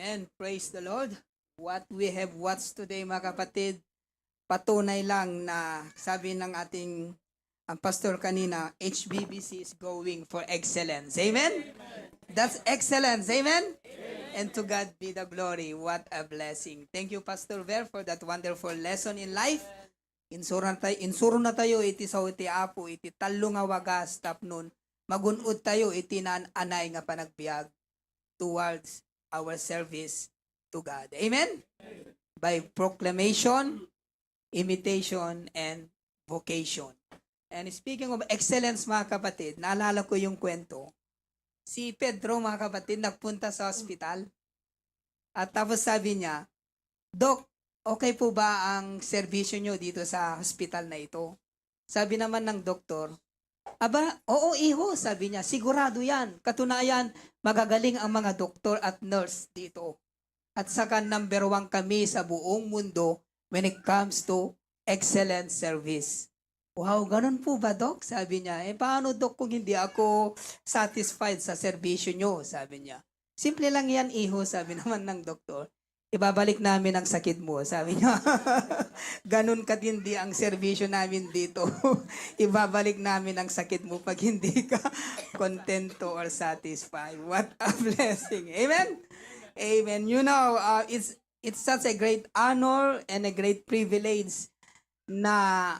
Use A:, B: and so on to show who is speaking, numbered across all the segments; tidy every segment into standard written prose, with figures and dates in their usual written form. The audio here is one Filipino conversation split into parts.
A: And praise the Lord. What we have watched today, mga kapatid, patunay lang na sabi ng ating ang pastor kanina, HBBC is going for excellence. Amen? That's excellence. Amen? And to God be the glory. What a blessing. Thank you, Pastor Ver, for that wonderful lesson in life. Insuro na tayo, iti sa iti apo, iti talo nga wagas, tapnon, magunod tayo, iti anay nga panagbiag towards our service to God. Amen? By proclamation, imitation, and vocation. And speaking of excellence, mga kapatid, naalala ko yung kwento. Si Pedro, mga kapatid, nagpunta sa hospital. At tapos sabi niya, Doc, okay po ba ang serbisyo nyo dito sa hospital na ito? Sabi naman ng doktor, aba, oo iho, sabi niya, sigurado yan. Katunayan, magagaling ang mga doktor at nurse dito. At saka number 1 kami sa buong mundo when it comes to excellent service. Wow, ganun po ba, Doc? Sabi niya, paano, Doc, kung hindi ako satisfied sa serbisyo nyo? Sabi niya. Simple lang yan, iho, sabi naman ng doktor. Ibabalik namin ang sakit mo, sabi niya. Ganun katindi ang serbisyo namin dito. Ibabalik namin ang sakit mo pag hindi ka contento or satisfied. What a blessing. Amen? Amen. You know, it's such a great honor and a great privilege na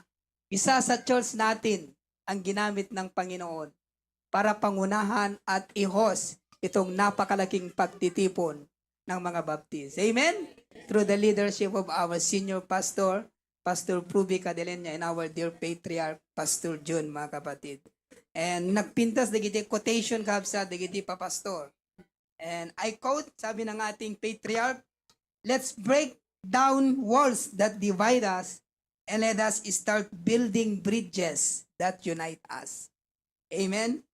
A: isa sa church natin ang ginamit ng Panginoon para pangunahan at i-host itong napakalaking pagtitipon ng mga Baptist. Amen? Through the leadership of our senior pastor, Pastor Pruby Cadelenya, and our dear patriarch, Pastor June, mga kapatid. And nagpintas dagiti quotation kabsa dagiti pa pastor. And I quote, sabi ng ating patriarch, let's break down walls that divide us and let us start building bridges that unite us. Amen?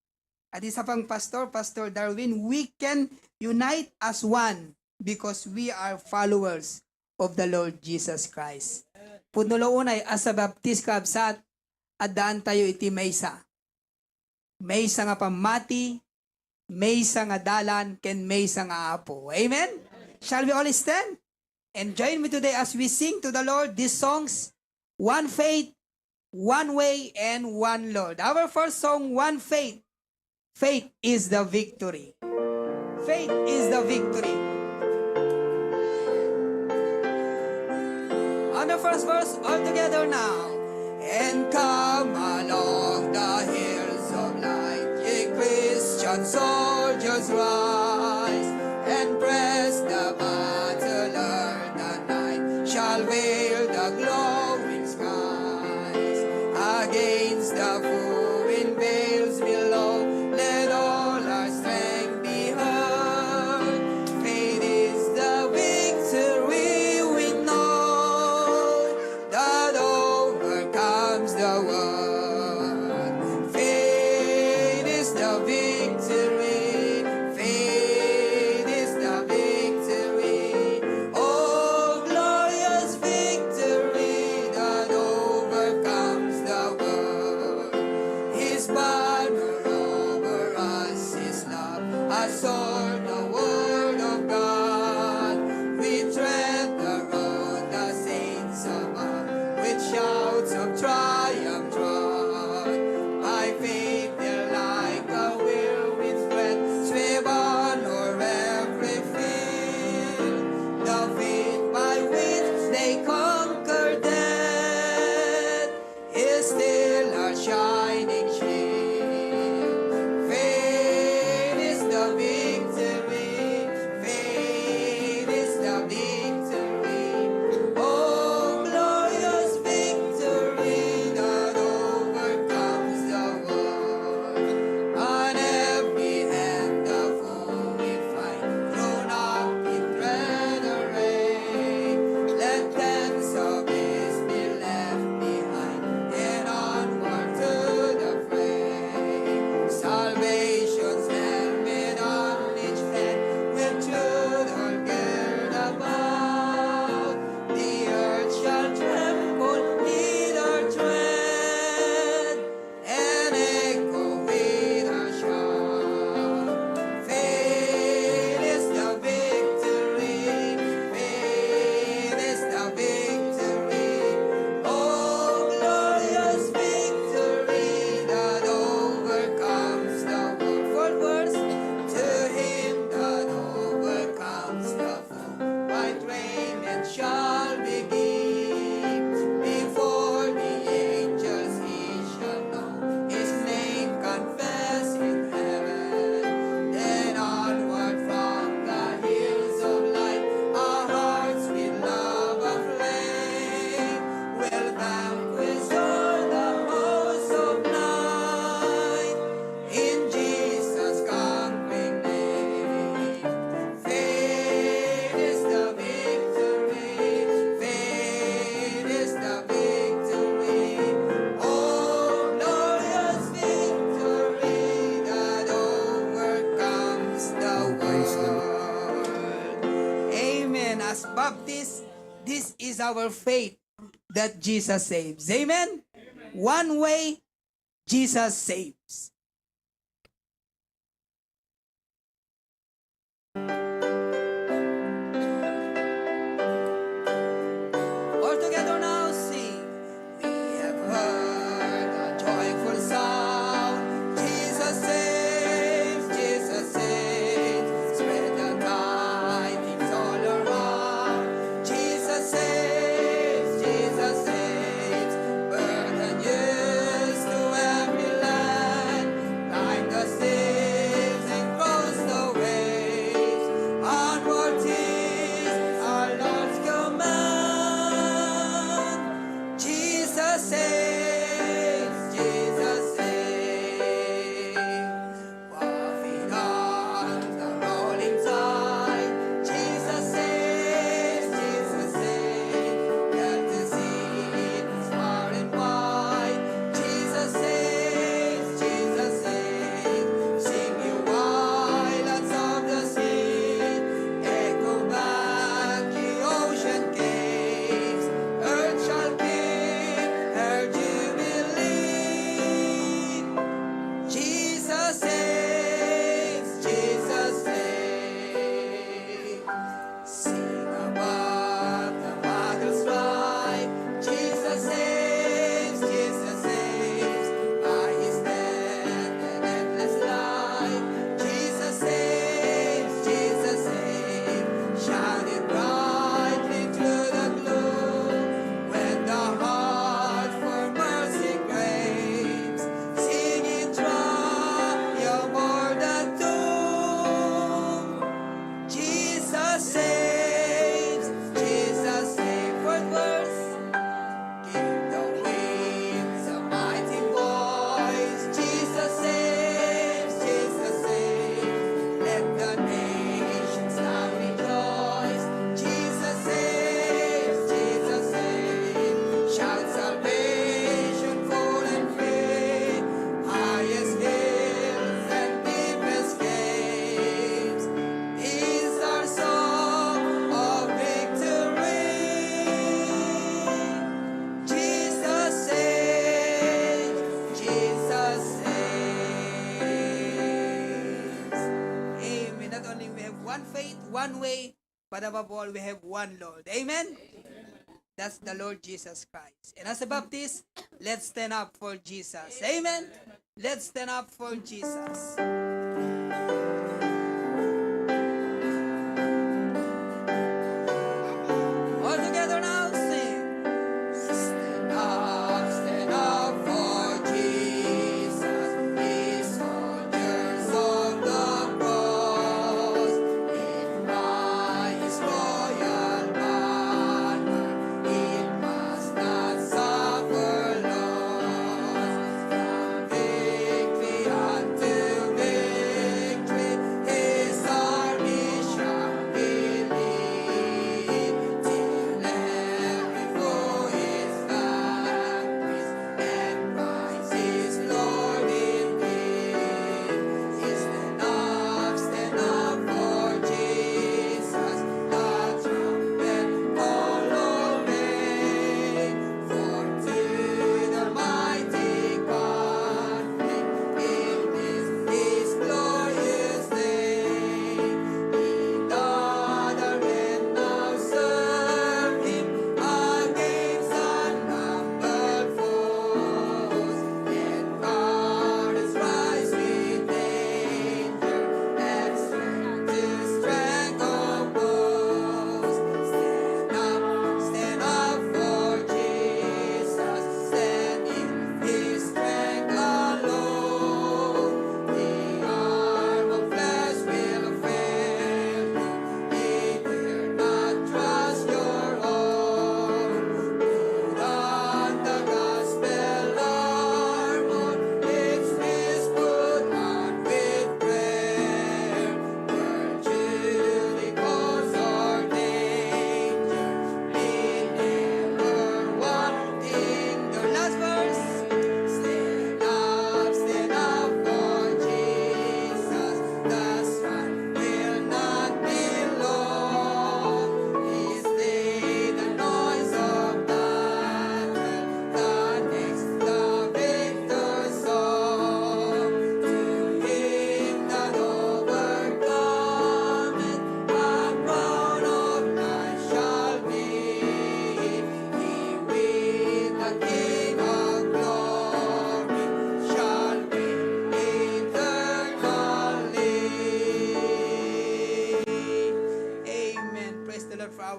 A: At isa pang pastor, Pastor Darwin, we can unite as one because we are followers of the Lord Jesus Christ. Punulo unay, as a Baptist kabsat, adaan tayo iti maysa. Maysa nga pamati, maysa nga dalan, ken maysa nga apo. Amen? Shall we all stand? And join me today as we sing to the Lord these songs, One Faith, One Way, and One Lord. Our first song, One Faith. Faith is the victory. Faith is the victory. On the first verse, all together now. And come along the hills of light, ye Christian soldiers rise, and press the battle ere the night shall veil the glowing skies. Against the foreign veils below, let all our strength be heard. Faith is the victory we know that overcomes the world. Faith is the victory. Faith is our faith that Jesus saves. Amen? One way, Jesus saves. All together now, sing. We have heard a joyful sound. Jesus saves, Jesus saves. Spread the tidings all around. Jesus saves, Jesus saves. Burden news to every land. Climb the steps and cross the waves. Onward is our Lord's command. Jesus saves, Jesus saves. Puffing on the rolling tide. Jesus saves, Jesus saves. Get to see it far and wide. Jesus saves, Jesus saves. Sing you islands of the sea. Echo back the ocean caves. Earth shall keep her jubilee. Jesus saves, Jesus saves. Sing above the battle's strife. Jesus saves, Jesus saves. By his death and endless life. Jesus saves, Jesus saves. Shining brightly through the gloom. When the heart for mercy craves. Singing triumph o'er the tomb. Jesus saves, Jesus saves. Fourth verse. Give the winds a mighty voice. Jesus saves, Jesus saves. Let the nations now rejoice. Jesus saves, Jesus saves. Shout salvation full and free. Highest hills and deepest caves is our song of victory. Jesus saves, Jesus saves. Amen. Not only we have one faith, one way, but above all we have one Lord. Amen. That's the Lord Jesus Christ. And as a Baptist, let's stand up for Jesus. Amen. Let's stand up for Jesus. All together now, sing. Stand up for Jesus, ye soldiers of the cross. In by his royal banner, it must not suffer loss. From victory unto victory,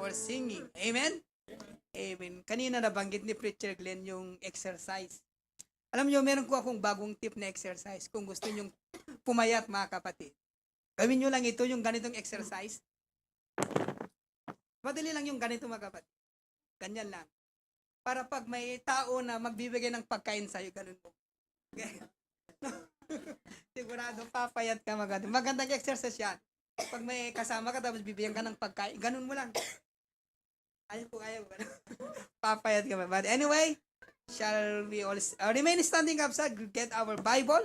A: our singing. Amen? Amen. Kanina nabanggit ni Preacher Glenn yung exercise. Alam nyo, meron ko akong bagong tip na exercise kung gusto nyong pumayat mga kapatid. Gawin nyo lang ito, yung ganitong exercise. Madali lang yung ganito mga kapatid. Ganyan lang. Para pag may tao na magbibigay ng pagkain sa'yo, ganun mo. Okay? Sigurado papayat ka maganda. Magandang exercise yan. Pag may kasama ka tapos bibigyan ka ng pagkain, ganun mo lang. Ayaw. Papayat ka ba? But anyway, shall we all remain standing up, sir? Get our Bible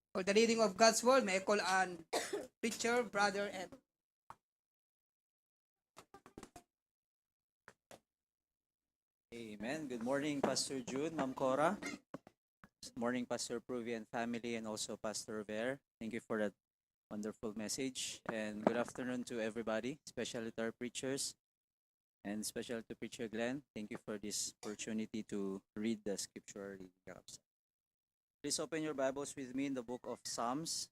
A: for the reading of God's word. May I call on preacher, brother, and
B: Amen. Good morning, Pastor Jude, Ma'am Cora. Good morning, Pastor Pruvi and family, and also Pastor Ver. Thank you for that wonderful message. And good afternoon to everybody, especially to our preachers, and especially to Preacher Glenn. Thank you for this opportunity to read the scripture reading. Please open your Bibles with me in the book of Psalms.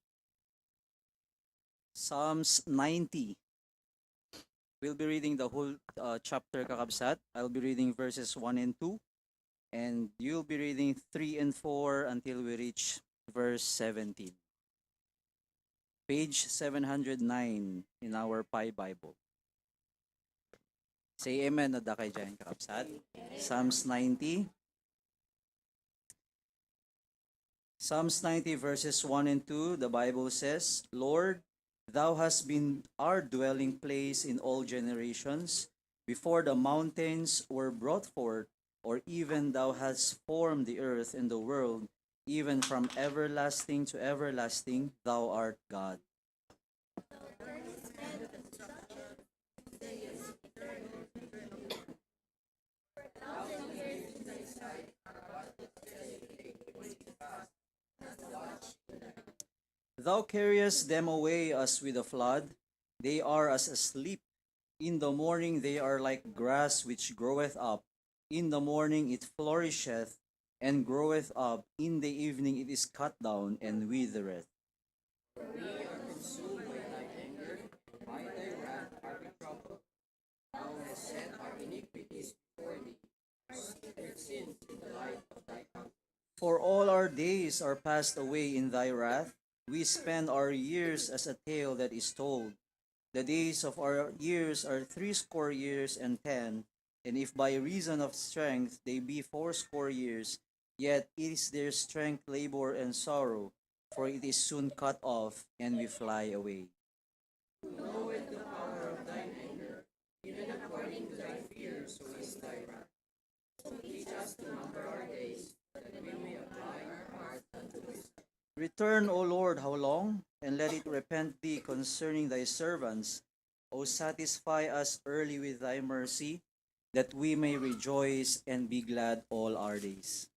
B: Psalms 90. We'll be reading the whole chapter, kakabsat. I'll be reading verses 1 and 2. And you'll be reading 3 and 4 until we reach verse 17. Page 709 in our Pi Bible. Say amen na da kay dyan, kakabsat. Psalms 90. Psalms 90 verses 1 and 2, the Bible says, Lord, Thou hast been our dwelling place in all generations. Before the mountains were brought forth, or even Thou hast formed the earth and the world, even from everlasting to everlasting, Thou art God. Thou carriest them away as with a flood. They are as asleep. In the morning they are like grass which groweth up. In the morning it flourisheth and groweth up. In the evening it is cut down and withereth. For all our days are passed away in thy wrath. We spend our years as a tale that is told. The days of our years are 80 years and 10, and if by reason of strength they be 80 years, yet it is their strength labor and sorrow, for it is soon cut off, and we fly away. Return, O Lord, how long? And let it repent thee concerning thy servants. O satisfy us early with thy mercy, that we may rejoice and be glad all our days.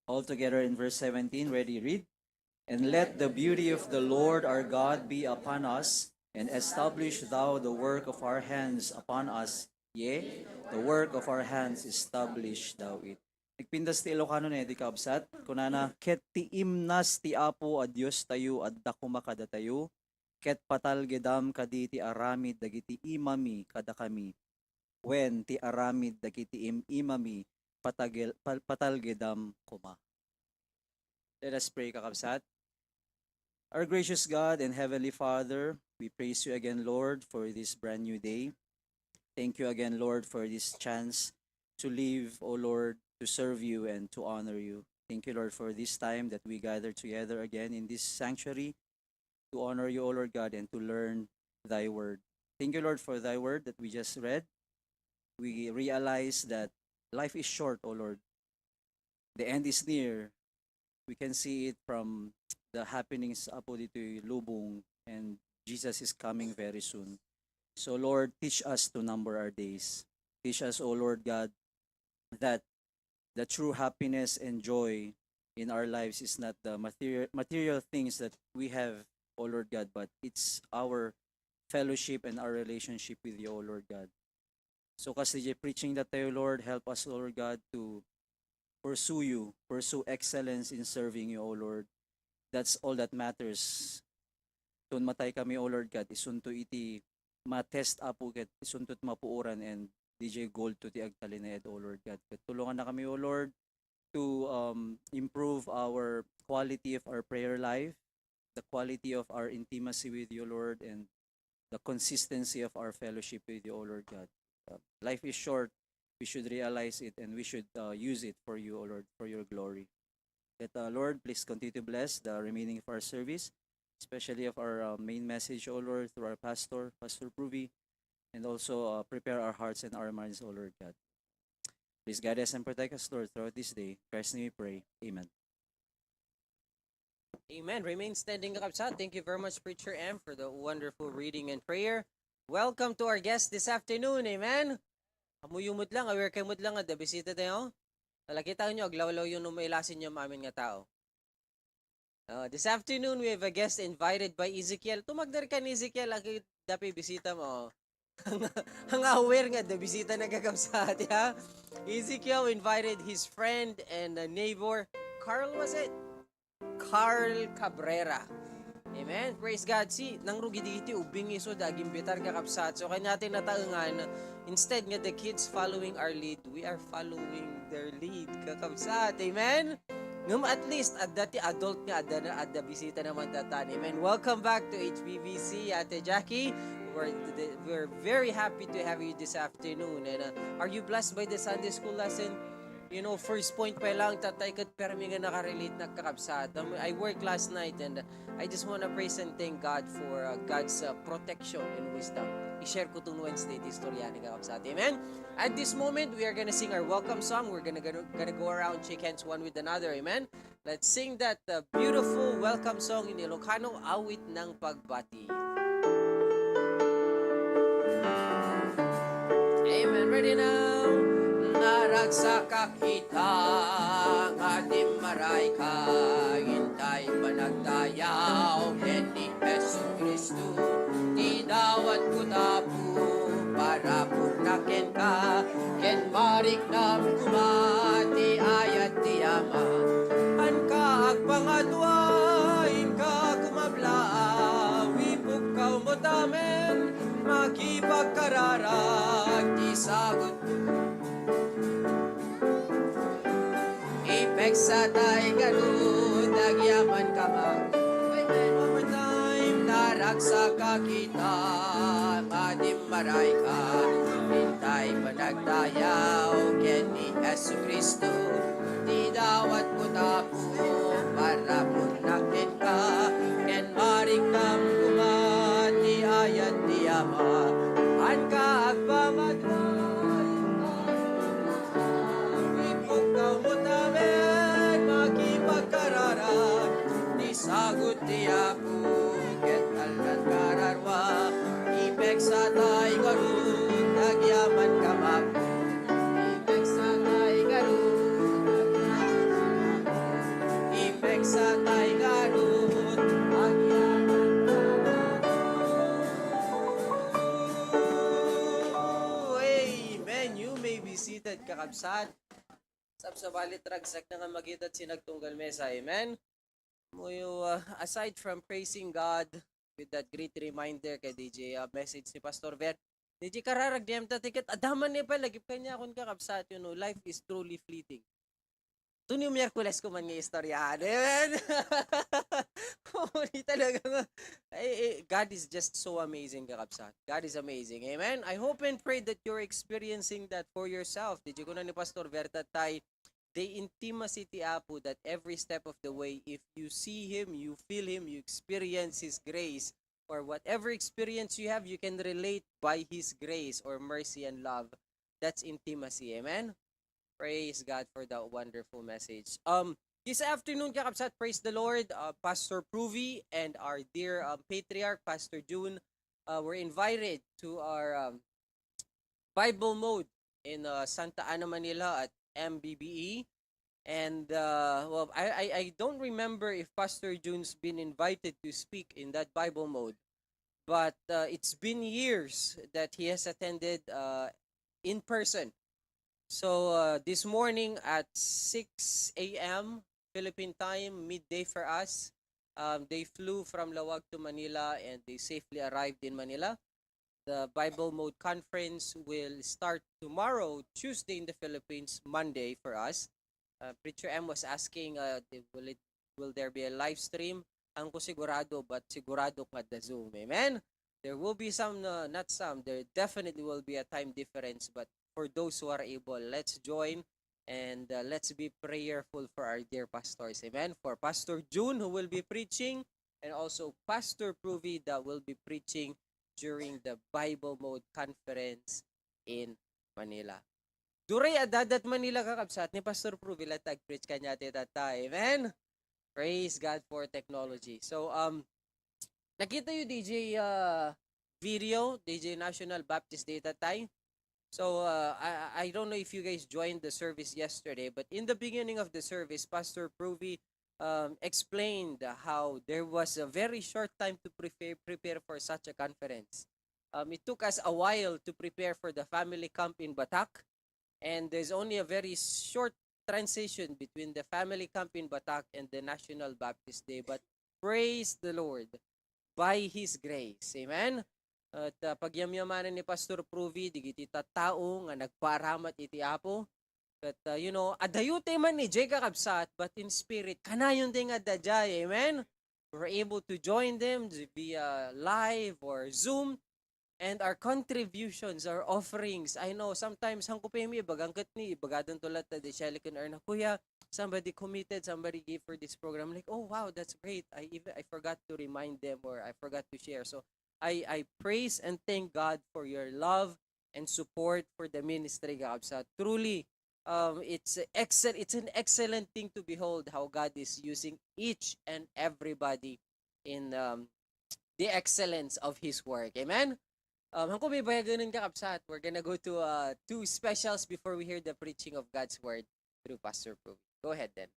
B: All together in verse 17, ready, read. And let the beauty of the Lord our God be upon us, and establish thou the work of our hands upon us. Yea, the work of our hands establish thou it. Nagpindas ti Ilocano na di kaabsat, kunana, ket ti imnas ti apo a Diyos tayo adda kumakada tayo, ket patalgedam kaditi aramid dagiti imami kada kami. When ti aramid dagiti imami patalgedam kuma. Let us pray, kakabsat. Our gracious God and Heavenly Father, we praise you again, Lord, for this brand new day. Thank you again, Lord, for this chance to live, O Lord, to serve you and to honor you. Thank you, Lord, for this time that we gather together again in this sanctuary to honor you, O Lord God, and to learn thy word. Thank you, Lord, for thy word that we just read. We realize that life is short, O Lord. The end is near. We can see it from the happenings apo dito lubong, and Jesus is coming very soon. So Lord, teach us to number our days. Teach us, O Lord God, that the true happiness and joy in our lives is not the material things that we have, O Lord God, but it's our fellowship and our relationship with you, O Lord God. So kasi DJ preaching that tayo, Lord, help us, Lord God, to pursue you, pursue excellence in serving you, O Lord. That's all that matters. Tun matay kami, O Lord God, isunto iti ma-test apo ket isuntot mapuoran and DJ gold to ti agtalined, O Lord God. Ket tulungan na kami, O Lord, to improve our quality of our prayer life, the quality of our intimacy with you, Lord, and the consistency of our fellowship with you, O Lord God. Life is short. We should realize it and we should use it for you, O Lord, for your glory. That, Lord, please continue to bless the remaining of our service, especially of our main message, O Lord, through our pastor, Pastor Pruvi, and also prepare our hearts and our minds, O Lord God. Please guide us and protect us, Lord, throughout this day. In Christ's name we pray. Amen.
C: Amen. Remain standing, kakabsat. Thank you very much, Preacher M, for the wonderful reading and prayer. Welcome to our guest this afternoon. Amen. Amuyumod lang, aware kayo mood lang, da bisita tayo. Nakita nyo, aglawlaw yung numailasin nyo maamin nga tao. This afternoon, we have a guest invited by Ezekiel. Tumagdar ka ni Ezekiel, ang dapat bisita mo. Ang aware nga, da bisita na kakabsat, ya. Ezekiel invited his friend and neighbor, Carl was it? Carl Cabrera. Amen. Praise God. Si, nang rugiditi, ubing iso, daging bitar kakapsat. So, kaya natin nataungan, instead nga the kids following our lead, we are following their lead kakapsat. Amen. Ngam at least, at dati adult nga, adda bisita naman datan. Amen. Welcome back to HBBC, Ate Jackie. We're very happy to have you this afternoon. And are you blessed by the Sunday school lesson? You know, first point pa lang, tatay kat permi nga nakarelate na kakabsat. I worked last night and I just want to praise and thank God for God's protection and wisdom. I-share ko itong Wednesday the istorya ni kakabsat. Amen? At this moment, we are gonna sing our welcome song. We're gonna go around, shake hands one with another. Amen? Let's sing that beautiful welcome song in Ilocano, Awit ng Pagbati. Amen. Ready now? Naragsak kita nga di maray ka hintay panagdayaw ken ni Hesu Kristo ti dawat ko tapo para punaken ka ken marik nam kumati ayat ti ama an ka agpangadwa in ka kumabla wipuk ka motamen makipagkararag ti sagot sa tay galud nagyaman ka man. One more time. Naragsak ka kita madim maray ka hintay panagdayaw ken ni Hesu Kristo di dawat ko tapo para punakin ka ken marik nam kumati ayat di ama an ka agpamadwa sagut di aku ketalkan kararwa ipek sa tay garut nagyaman kamak ipek sa tay garut ipek sa tay garut nagyaman kamak. Amen. You may be seated, kakabsat. Sabsabalit ragsak na nga magitat sinagtunggal mesa. Amen. Aside from praising God with that great reminder kay DJ message ni Pastor Ver, DJ kararag diyem ta tiket adaman niya pa lagip kanya akong kakabsat, you know, life is truly fleeting. Ito yung Miyerkules ko man nga istoryahan. Amen. Talaga nga. God is just so amazing, kakabsat. God is amazing. Amen. I hope and pray that you're experiencing that for yourself. DJ ko na ni Pastor Verta tay the intimacy ti Apo that every step of the way, if you see Him, you feel Him, you experience His grace, or whatever experience you have, you can relate by His grace or mercy and love. That's intimacy. Amen? Praise God for that wonderful message. This afternoon, kakabsat, praise the Lord, Pastor Pruvi and our dear Patriarch, Pastor June, were invited to our Bible mode in Santa Ana, Manila at MBBE. And well, I don't remember if Pastor June's been invited to speak in that Bible mode, but it's been years that he has attended in person. So this morning at 6 a.m. Philippine time, midday for us, they flew from Lawag to Manila and they safely arrived in Manila. The Bible Mode Conference will start tomorrow, Tuesday in the Philippines, Monday for us. Preacher M was asking, will there be a live stream? Ang ko sigurado, but sigurado pa the Zoom. Amen? There will be some, not some, there definitely will be a time difference, but for those who are able, let's join and let's be prayerful for our dear pastors. Amen? For Pastor June, who will be preaching, and also Pastor Pruvi that will be preaching during the Bible Mode Conference in Manila. Duray adadat Manila kakabsat ni Pastor Pruvi latag preach kanya tata. Amen? Praise God for technology. So, nakita yung DJ video, DJ National Baptist Data Time. So, I don't know if you guys joined the service yesterday, but in the beginning of the service, Pastor Pruvi explained how there was a very short time to prepare for such a conference. It took us a while to prepare for the family camp in Batak, and there's only a very short transition between the family camp in Batak and the National Baptist Day. But praise the Lord, by His grace. Amen? At pagyamyamanan ni Pastor Pruvi, di kiti tao nga nagparamat iti apo. But adayute man ni Jay kakabsat, but in spirit, kanayon ting adajay. Amen? We're able to join them via live or Zoom. And our contributions, our offerings, I know sometimes hangko pemi bagangkat ni bagadan tulat ta de Shelican Erna kuya, somebody committed, somebody gave for this program, like, oh wow, that's great. I forgot to remind them, or I forgot to share. So I praise and thank God for your love and support for the ministry, Gabsa. Truly, it's an excellent thing to behold how God is using each and everybody in the excellence of His work. Amen. Hangko may bayagan ka kapsat. We're gonna go to two specials before we hear the preaching of God's word through Pastor Pruvi. Go ahead then.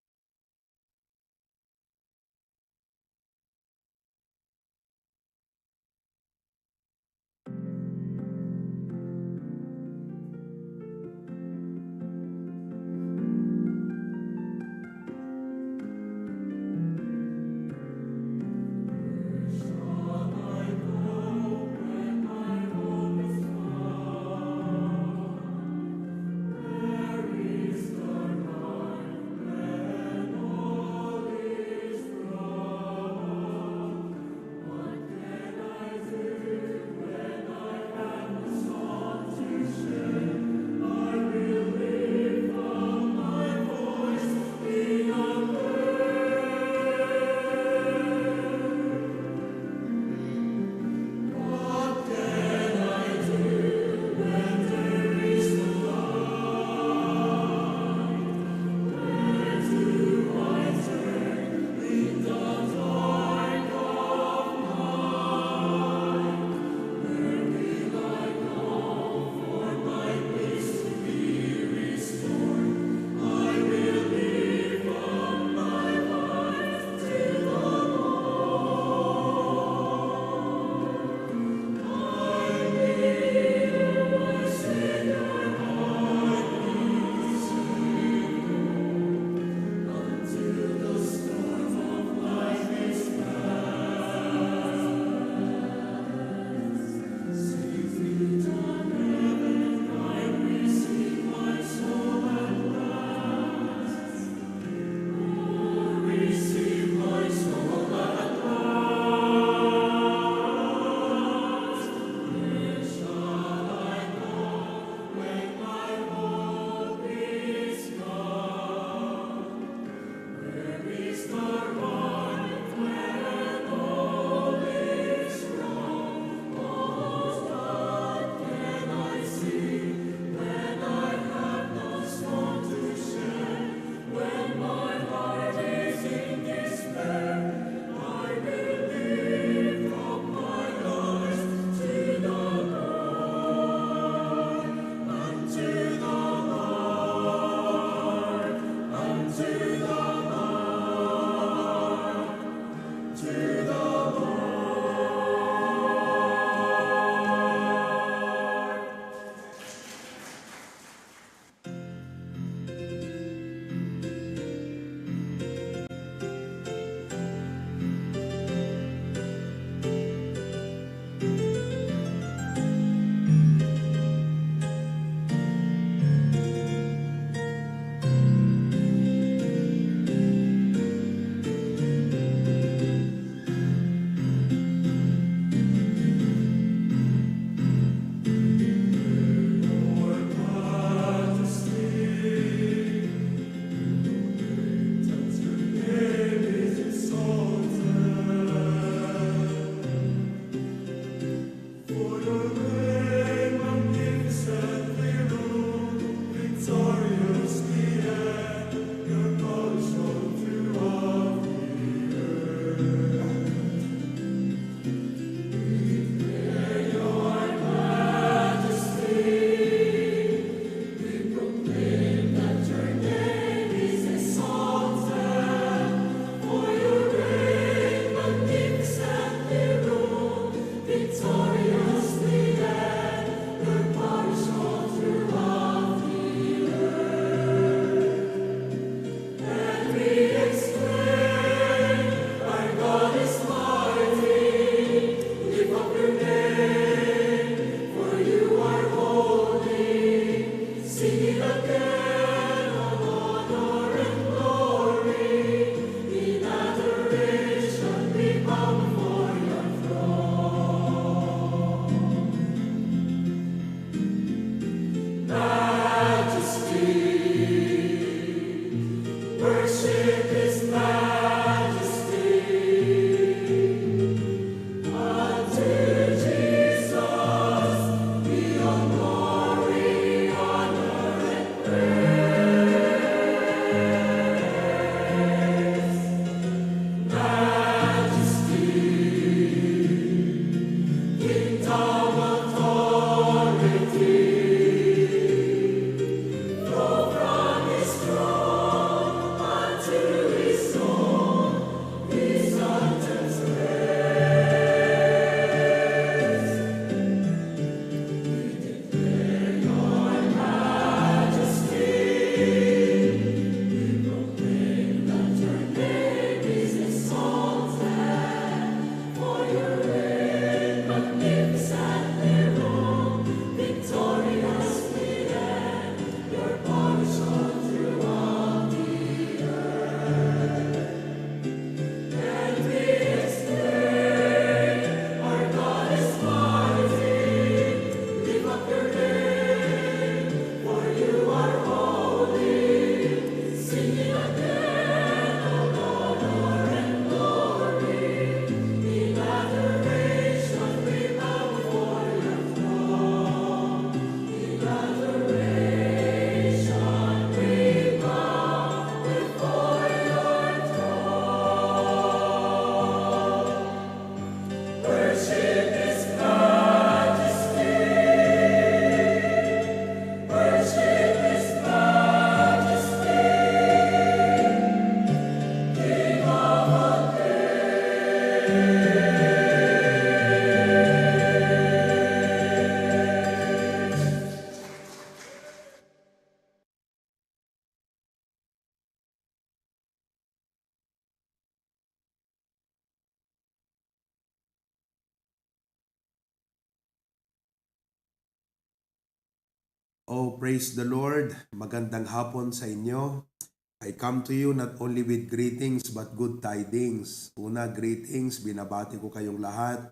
D: Oh, praise the Lord. Magandang hapon sa inyo. I come to you not only with greetings but good tidings. Una, greetings. Binabati ko kayong lahat.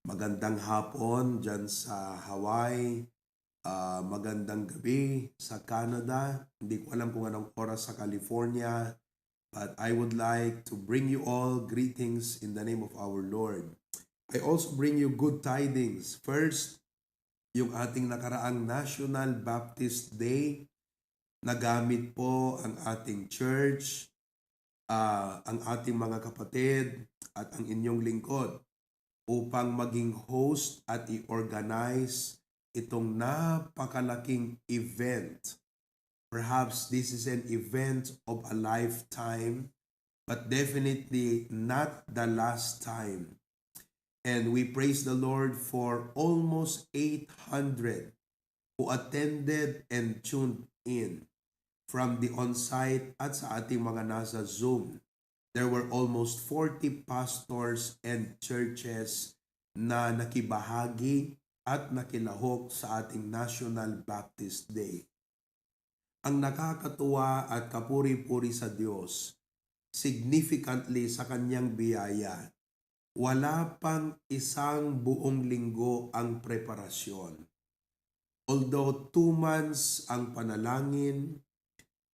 D: Magandang hapon dyan sa Hawaii. Magandang gabi sa Canada. Hindi ko alam kung anong oras sa California. But I would like to bring you all greetings in the name of our Lord. I also bring you good tidings. First, yung ating nakaraang National Baptist Day, nagamit po ang ating church, ang ating mga kapatid at ang inyong lingkod upang maging host at i-organize itong napakalaking event. Perhaps this is an event of a lifetime, but definitely not the last time. And we praise the Lord for almost 800 who attended and tuned in from the on-site at sa ating mga nasa Zoom. There were almost 40 pastors and churches na nakibahagi at nakilahok sa ating National Baptist Day. Ang nakakatuwa at kapuri-puri sa Diyos, significantly sa kanyang biyaya, wala pang isang buong linggo ang preparasyon. Although 2 months ang panalangin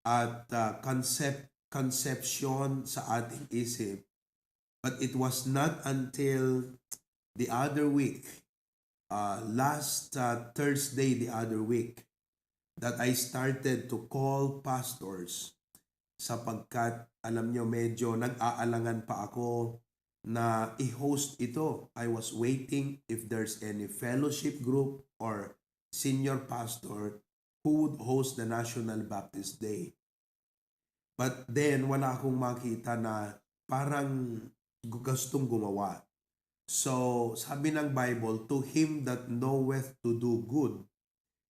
D: at conception sa ating isip, but it was not until the other week, last Thursday the other week, that I started to call pastors sapagkat alam nyo medyo nag-aalangan pa ako na i-host ito. I was waiting if there's any fellowship group or senior pastor who would host the National Baptist Day. But then, wala akong makita na parang gustong gumawa. So, sabi ng Bible, to him that knoweth to do good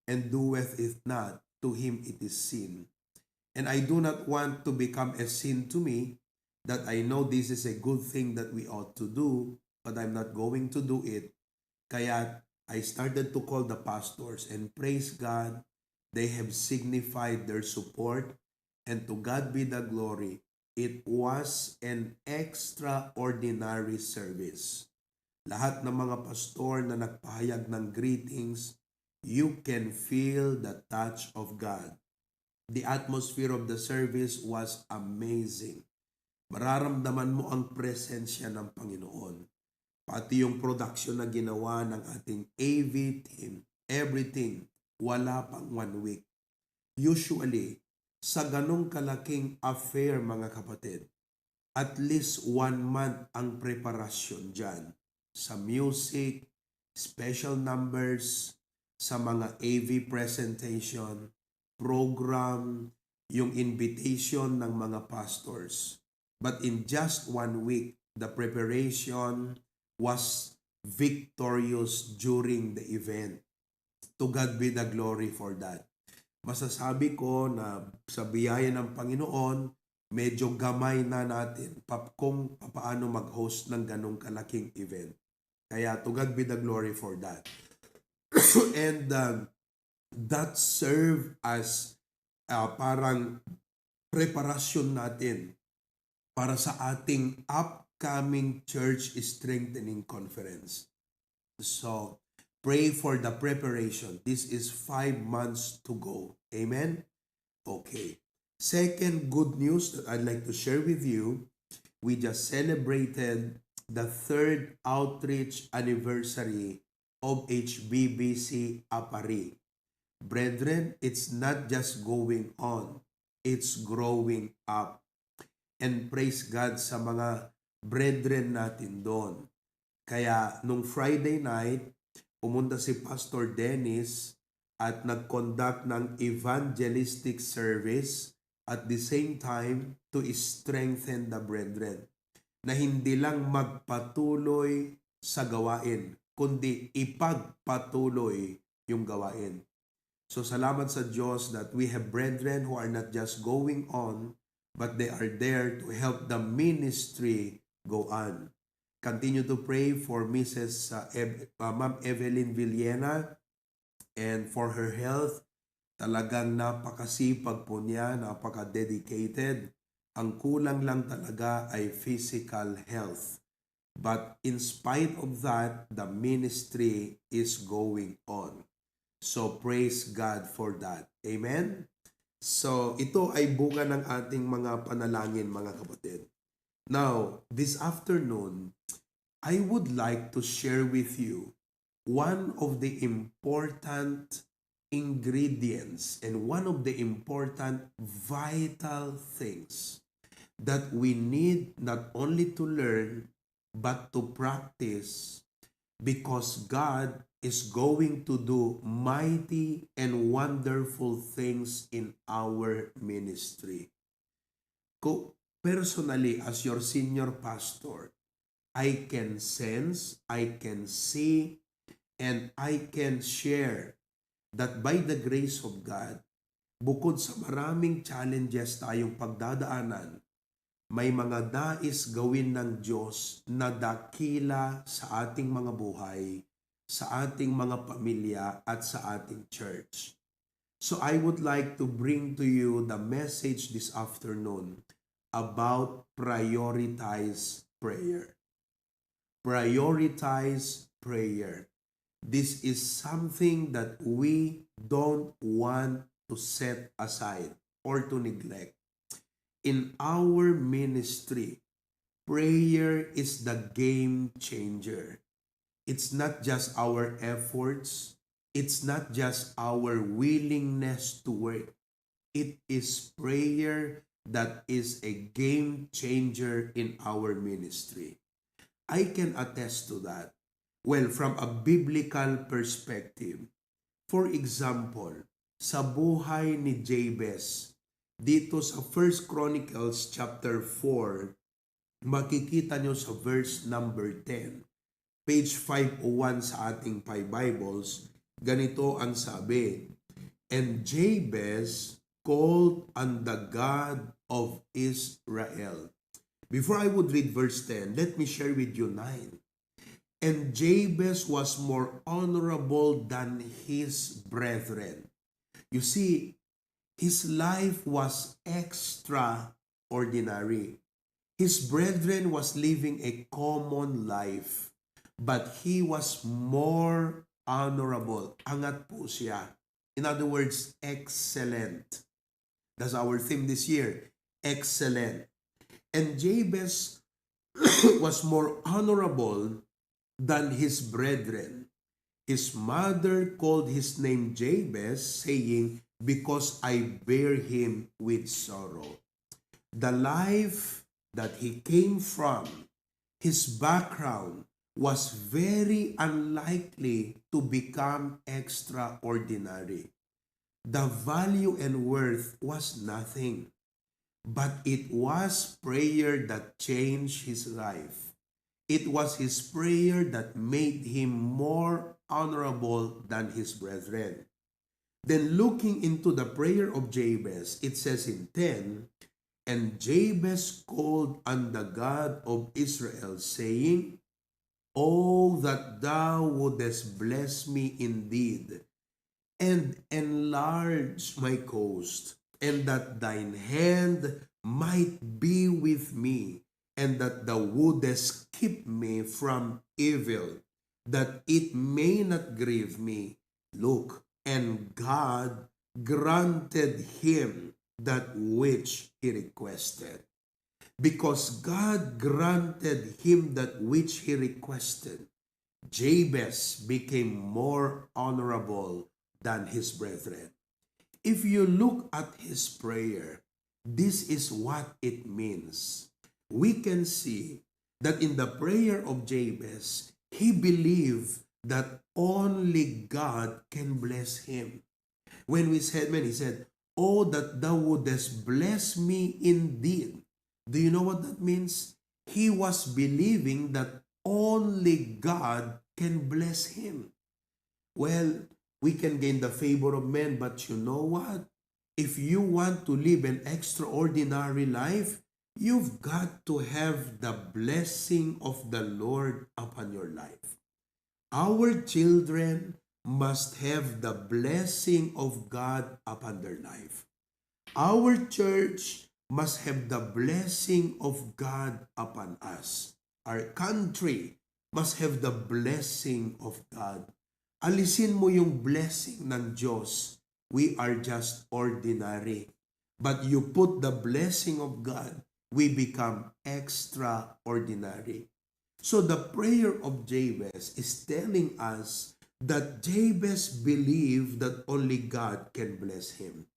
D: and doeth it not, to him it is sin. And I do not want to become a sin to me, that I know this is a good thing that we ought to do, but I'm not going to do it. Kaya I started to call the pastors, and praise God, they have signified their support, and to God be the glory. It was an extraordinary service. Lahat ng mga pastor na nagpahayag ng greetings, you can feel the touch of God. The atmosphere of the service was amazing. Mararamdaman mo ang presensya ng Panginoon. Pati yung production na ginawa ng ating AV team, everything, wala pang 1 week. Usually, sa ganong kalaking affair mga kapatid, at least 1 month ang preparasyon dyan. Sa music, special numbers, sa mga AV presentation, program, yung invitation ng mga pastors. But in just 1 week, the preparation was victorious during the event. To God be the glory for that. Masasabi ko na sa biyaya ng Panginoon, medyo gamay na natin kung paano mag-host ng ganong kalaking event. Kaya to God be the glory for that. And that served as parang preparasyon natin para sa ating upcoming church strengthening conference. So, pray for the preparation. This is 5 months to go. Amen? Okay. Second good news that I'd like to share with you, we just celebrated the 3rd outreach anniversary of HBBC Apari. Brethren, it's not just going on, it's growing up. And praise God sa mga brethren natin doon. Kaya nung Friday night, pumunta si Pastor Dennis at nag-conduct ng evangelistic service at the same time to strengthen the brethren. Na hindi lang magpatuloy sa gawain, kundi ipagpatuloy yung gawain. So salamat sa Diyos that we have brethren who are not just going on, but they are there to help the ministry go on. Continue to pray for Mrs. Ma'am Evelyn Villena and for her health. Talagang napakasipag po niya, napaka-dedicated. Ang kulang lang talaga ay physical health. But in spite of that, the ministry is going on. So praise God for that. Amen? So ito ay bunga ng ating mga panalangin, mga kapatid. Now, this afternoon, I would like to share with you one of the important ingredients and one of the important vital things that we need not only to learn but to practice, because God is going to do mighty and wonderful things in our ministry. Personally, as your senior pastor, I can sense, I can see, and I can share that by the grace of God, bukod sa maraming challenges tayong pagdadaanan, may mga nais gawin ng Diyos na dakila sa ating mga buhay, sa ating mga pamilya, at sa ating church. So I would like to bring to you the message this afternoon about prioritize prayer. Prioritize prayer. This is something that we don't want to set aside or to neglect. In our ministry, prayer is the game changer. It's not just our efforts, it's not just our willingness to work. It is prayer that is a game changer in our ministry. I can attest to that. Well, from a biblical perspective, for example, sa buhay ni Jabez, dito sa 1 Chronicles chapter 4, makikita nyo sa verse number 10. Page 501 sa ating Bibles, ganito ang sabi, "And Jabez called on the God of Israel." Before I would read verse 10, let me share with you 9. "And Jabez was more honorable than his brethren." You see, his life was extraordinary. His brethren was living a common life, but he was more honorable. Angat po siya. In other words, excellent. That's our theme this year. Excellent. And Jabez was more honorable than his brethren. His mother called his name Jabez, saying, "Because I bear him with sorrow." The life that he came from, his background, was very unlikely to become extraordinary. The value and worth was nothing, but it was prayer that changed his life. It was his prayer that made him more honorable than his brethren. Then looking into the prayer of Jabez, it says in 10, "And Jabez called on the God of Israel, saying, Oh, that thou wouldest bless me indeed, and enlarge my coast, and that thine hand might be with me, and that thou wouldest keep me from evil, that it may not grieve me." Look, and God granted him that which he requested. Because God granted him that which he requested, Jabez became more honorable than his brethren. If you look at his prayer, this is what it means. We can see that in the prayer of Jabez, he believed that only God can bless him. When he said, "Oh, that thou wouldest bless me indeed." Do you know what that means? He was believing that only God can bless him. Well, we can gain the favor of men, but you know what? If you want to live an extraordinary life, you've got to have the blessing of the Lord upon your life. Our children, must have the blessing of God upon their life. Our church must have the blessing of God upon us. Our country must have the blessing of God. Alisin mo yung blessing ng Diyos. We are just ordinary. But you put the blessing of God, we become extraordinary. So the prayer of Jabez is telling us that Jabez believed that only God can bless him.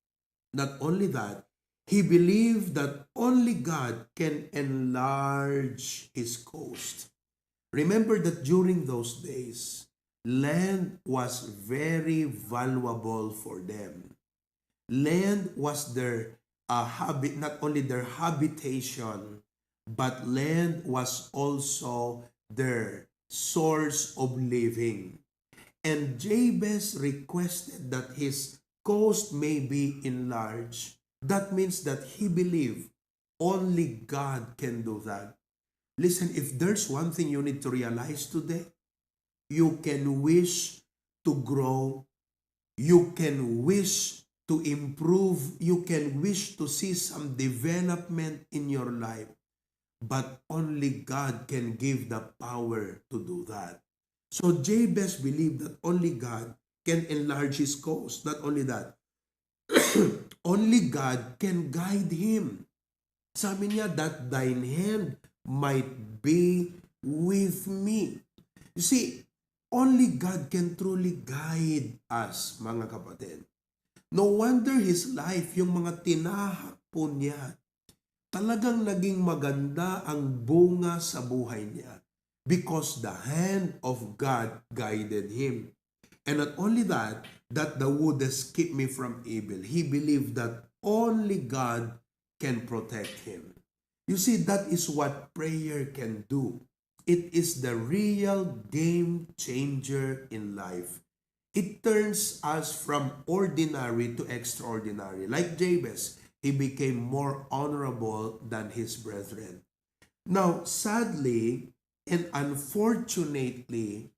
D: Not only that, he believed that only God can enlarge his coast. Remember that during those days, land was very valuable for them. Land was their habit, not only their habitation, but land was also their source of living. And Jabez requested that his coast may be enlarged. That means that he believed only God can do that. Listen, if there's one thing you need to realize today, you can wish to grow, you can wish to improve, you can wish to see some development in your life, but only God can give the power to do that. So Jabez believed that only God can enlarge his coast. Not only that, only God can guide him. Sabi niya, that thine hand might be with me. You see, only God can truly guide us, mga kapatid. No wonder his life, yung mga tinahak po niya, talagang naging maganda ang bunga sa buhay niya because the hand of God guided him. And not only that the wood has kept me from evil. He believed that only God can protect him. You see, that is what prayer can do. It is the real game changer in life. It turns us from ordinary to extraordinary. Like Jabez, he became more honorable than his brethren. Now, sadly and unfortunately,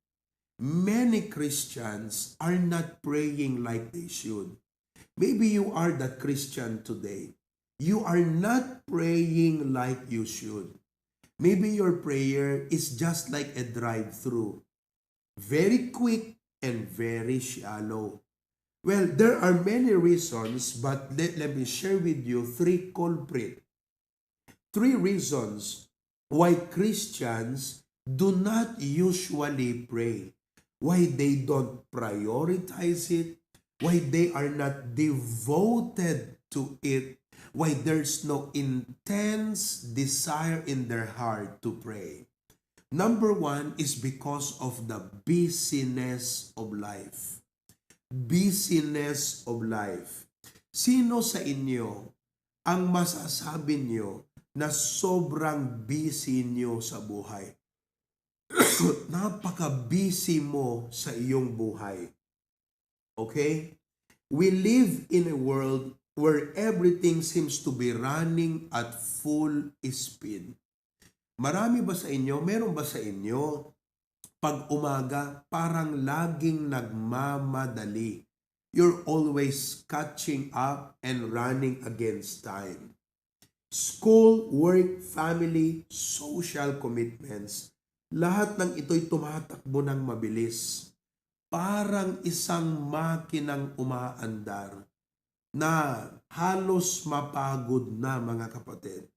D: many Christians are not praying like they should. Maybe you are that Christian today. You are not praying like you should. Maybe your prayer is just like a drive-through. Very quick and very shallow. Well, there are many reasons, but let me share with you three culprits. Three reasons why Christians do not usually pray. Why they don't prioritize it. Why they are not devoted to it. Why there's no intense desire in their heart to pray. Number one is because of the busyness of life. Busyness of life. Sino sa inyo ang masasabi nyo na sobrang busy nyo sa buhay? Napaka-busy mo sa iyong buhay. Okay? We live in a world where everything seems to be running at full speed. Marami ba sa inyo, meron ba sa inyo, pag umaga, parang laging nagmamadali. You're always catching up and running against time. School, work, family, social commitments, lahat ng ito'y tumatakbo ng mabilis. Parang isang makinang umaandar na halos mapagod na, mga kapatid.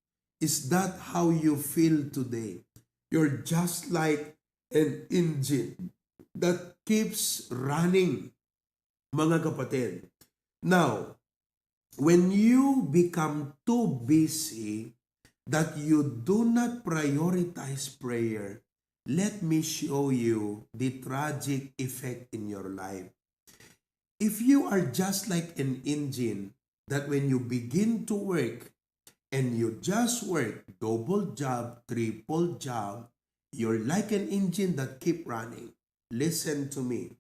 D: Is that how you feel today? You're just like an engine that keeps running, mga kapatid. Now, when you become too busy that you do not prioritize prayer, let me show you the tragic effect in your life. If you are just like an engine that when you begin to work and you just work double job, triple job, you're like an engine that keep running. Listen to me.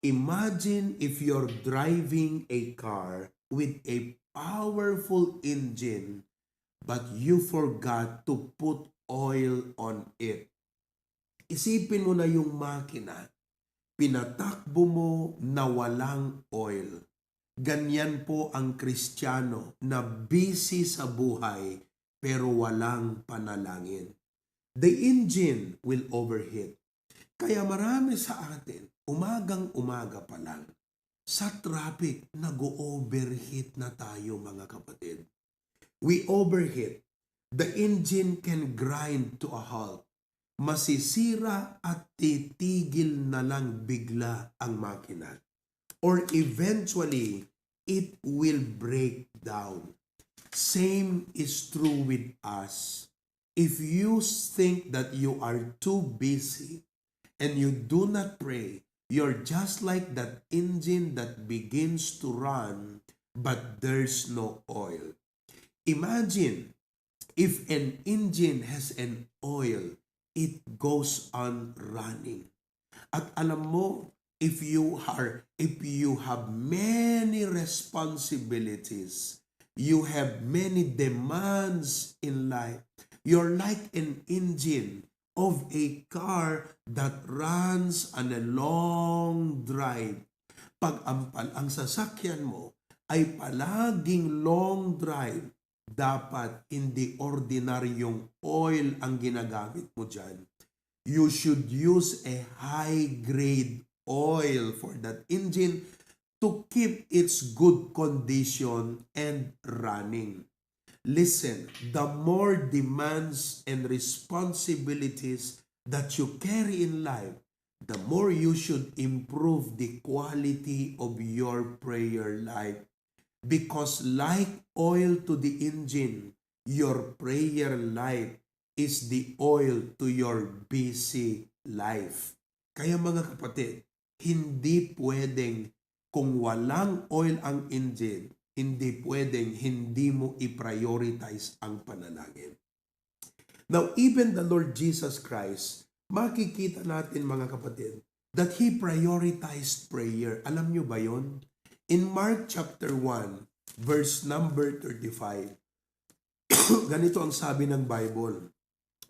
D: Imagine if you're driving a car with a powerful engine but you forgot to put oil on it. Isipin mo na yung makina. pinatakbo mo na walang oil. Ganyan po ang Kristiyano na busy sa buhay pero walang panalangin. The engine will overheat. Kaya marami sa atin, umagang-umaga pa lang, sa traffic, nag-overheat na tayo mga kapatid. We overheat. The engine can grind to a halt. Masisira at titigil na lang bigla ang makina. Or eventually, it will break down. Same is true with us. If you think that you are too busy and you do not pray, you're just like that engine that begins to run, but there's no oil. Imagine if an engine has an oil, it goes on running. At alam mo, if you have many responsibilities, you have many demands in life, you're like an engine of a car that runs on a long drive. Pag ang sasakyan mo ay palaging long drive, dapat hindi ordinaryong oil ang ginagamit mo dyan. You should use a high-grade oil for that engine to keep its good condition and running. Listen, the more demands and responsibilities that you carry in life, the more you should improve the quality of your prayer life. Because like oil to the engine, your prayer life is the oil to your busy life. Kaya mga kapatid, hindi pwedeng kung walang oil ang engine, hindi pwedeng hindi mo i-prioritize ang panalangin. Now, even the Lord Jesus Christ, makikita natin mga kapatid, that He prioritized prayer. Alam nyo ba yon? In Mark chapter 1, verse number 35, ganito ang sabi ng Bible.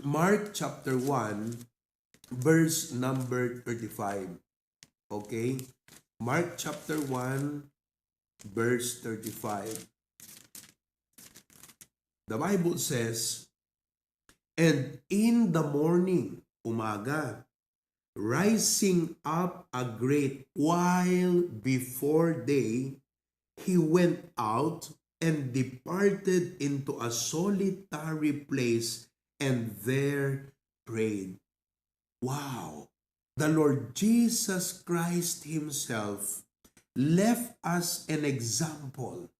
D: Mark chapter 1, verse number 35. Okay? Mark chapter 1, verse 35. The Bible says, "And in the morning," umaga, "rising up a great while before day, he went out and departed into a solitary place and there prayed." Wow! The Lord Jesus Christ Himself left us an example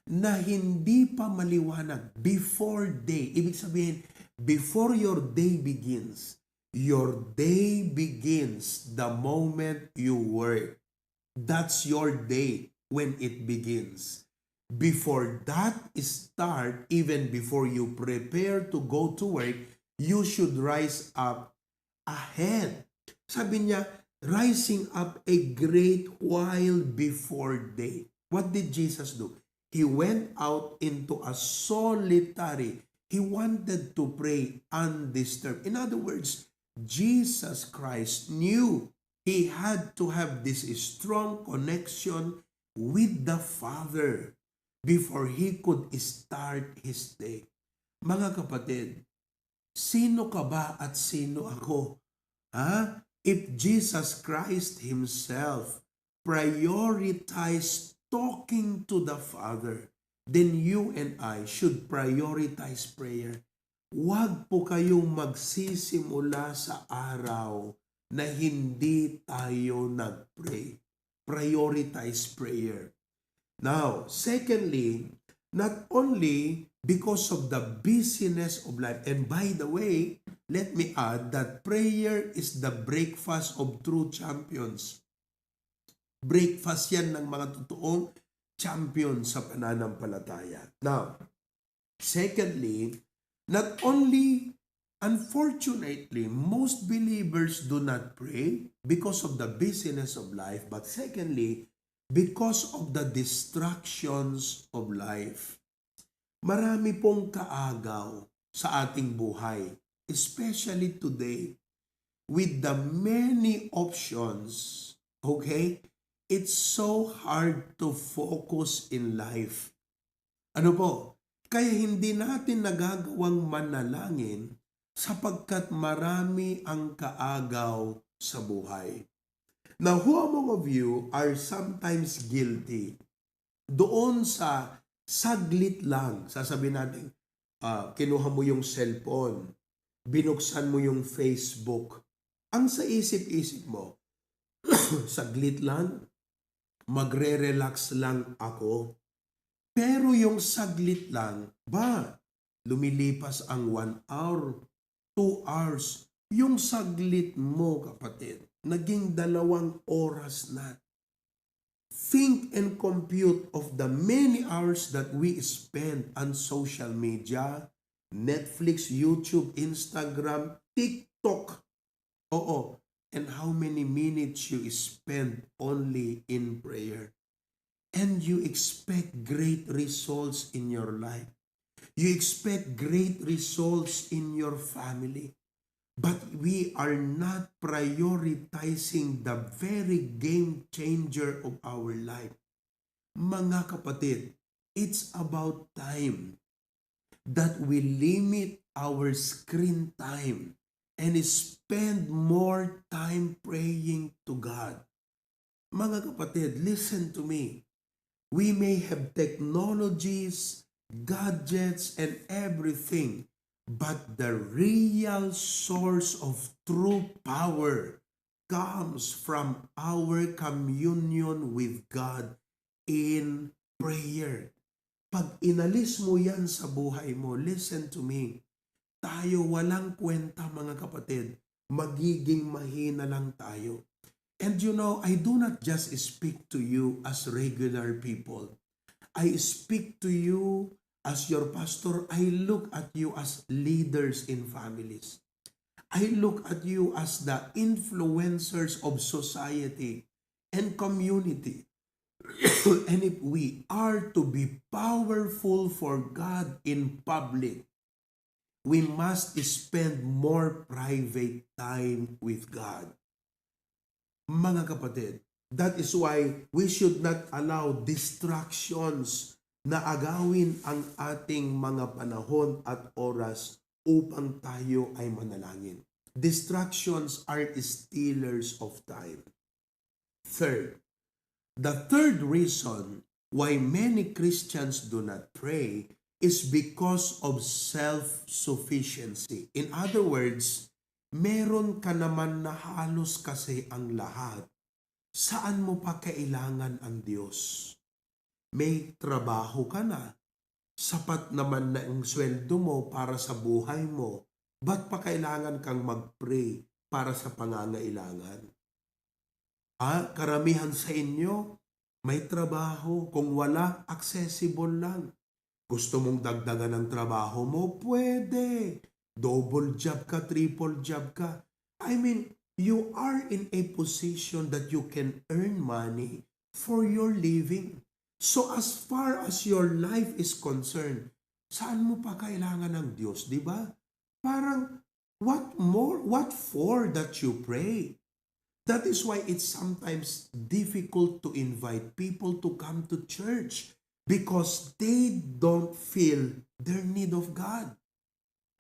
D: na hindi pa maliwanag before day. Ibig sabihin, before your day begins, your day begins the moment you work. That's your day when it begins. Before that start, even before you prepare to go to work, you should rise up ahead. Sabi niya, rising up a great while before day. What did Jesus do? He went out into a solitary. He wanted to pray undisturbed. In other words, Jesus Christ knew He had to have this strong connection with the Father before He could start His day. Mga kapatid, sino ka ba at sino ako? Ha? If Jesus Christ Himself prioritized talking to the Father, then you and I should prioritize prayer. Huwag po kayong magsisimula sa araw na hindi tayo nag-pray. Prioritize prayer. Now, secondly, not only because of the busyness of life, and by the way, let me add that prayer is the breakfast of true champions. Breakfast yan ng mga totoong champion sa pananampalataya. Now, secondly, not only, unfortunately, most believers do not pray because of the busyness of life, but secondly, because of the distractions of life. Marami pong kaagaw sa ating buhay, especially today, with the many options Okay? It's so hard to focus in life. Ano po? Kaya hindi natin nagagawang manalangin sapagkat marami ang kaagaw sa buhay. Now, who among of you are sometimes guilty doon sa saglit lang, sasabihin natin, kinuha mo yung cellphone, binuksan mo yung Facebook, ang sa isip-isip mo, saglit lang, magre-relax lang ako. Pero yung saglit lang, lumilipas ang 1 hour, 2 hours. Yung saglit mo, kapatid, naging 2 oras na. Think and compute of the many hours that we spend on social media, Netflix, YouTube, Instagram, TikTok. Oo. And how many minutes you spend only in prayer. And you expect great results in your life. You expect great results in your family. But we are not prioritizing the very game changer of our life. Mga kapatid, it's about time that we limit our screen time and spend more time praying to God. Mga kapatid, listen to me. We may have technologies, gadgets, and everything, but the real source of true power comes from our communion with God in prayer. Pag inalis mo yan sa buhay mo, listen to me, tayo walang kwenta mga kapatid, magiging mahina lang tayo. And you know, I do not just speak to you as regular people. I speak to you as your pastor. I look at you as leaders in families. I look at you as the influencers of society and community. And if we are to be powerful for God in public, we must spend more private time with God. Mga kapatid, that is why we should not allow distractions na agawin ang ating mga panahon at oras upang tayo ay manalangin. Distractions are stealers of time. Third, the third reason why many Christians do not pray is because of self-sufficiency. In other words, meron ka naman na halos kasi ang lahat. Saan mo pa kailangan ang Diyos? May trabaho ka na. Sapat naman na ang sweldo mo para sa buhay mo. Ba't pa kailangan kang mag-pray para sa pangangailangan? Karamihan sa inyo, may trabaho. Kung wala, accessible lang. Gusto mong dagdagan ng trabaho mo? Pwede. Double job ka, triple job ka. I mean, you are in a position that you can earn money for your living. So as far as your life is concerned, saan mo pa kailangan ng Diyos, di ba? Parang, what more, what for that you pray? That is why it's sometimes difficult to invite people to come to church because they don't feel their need of God.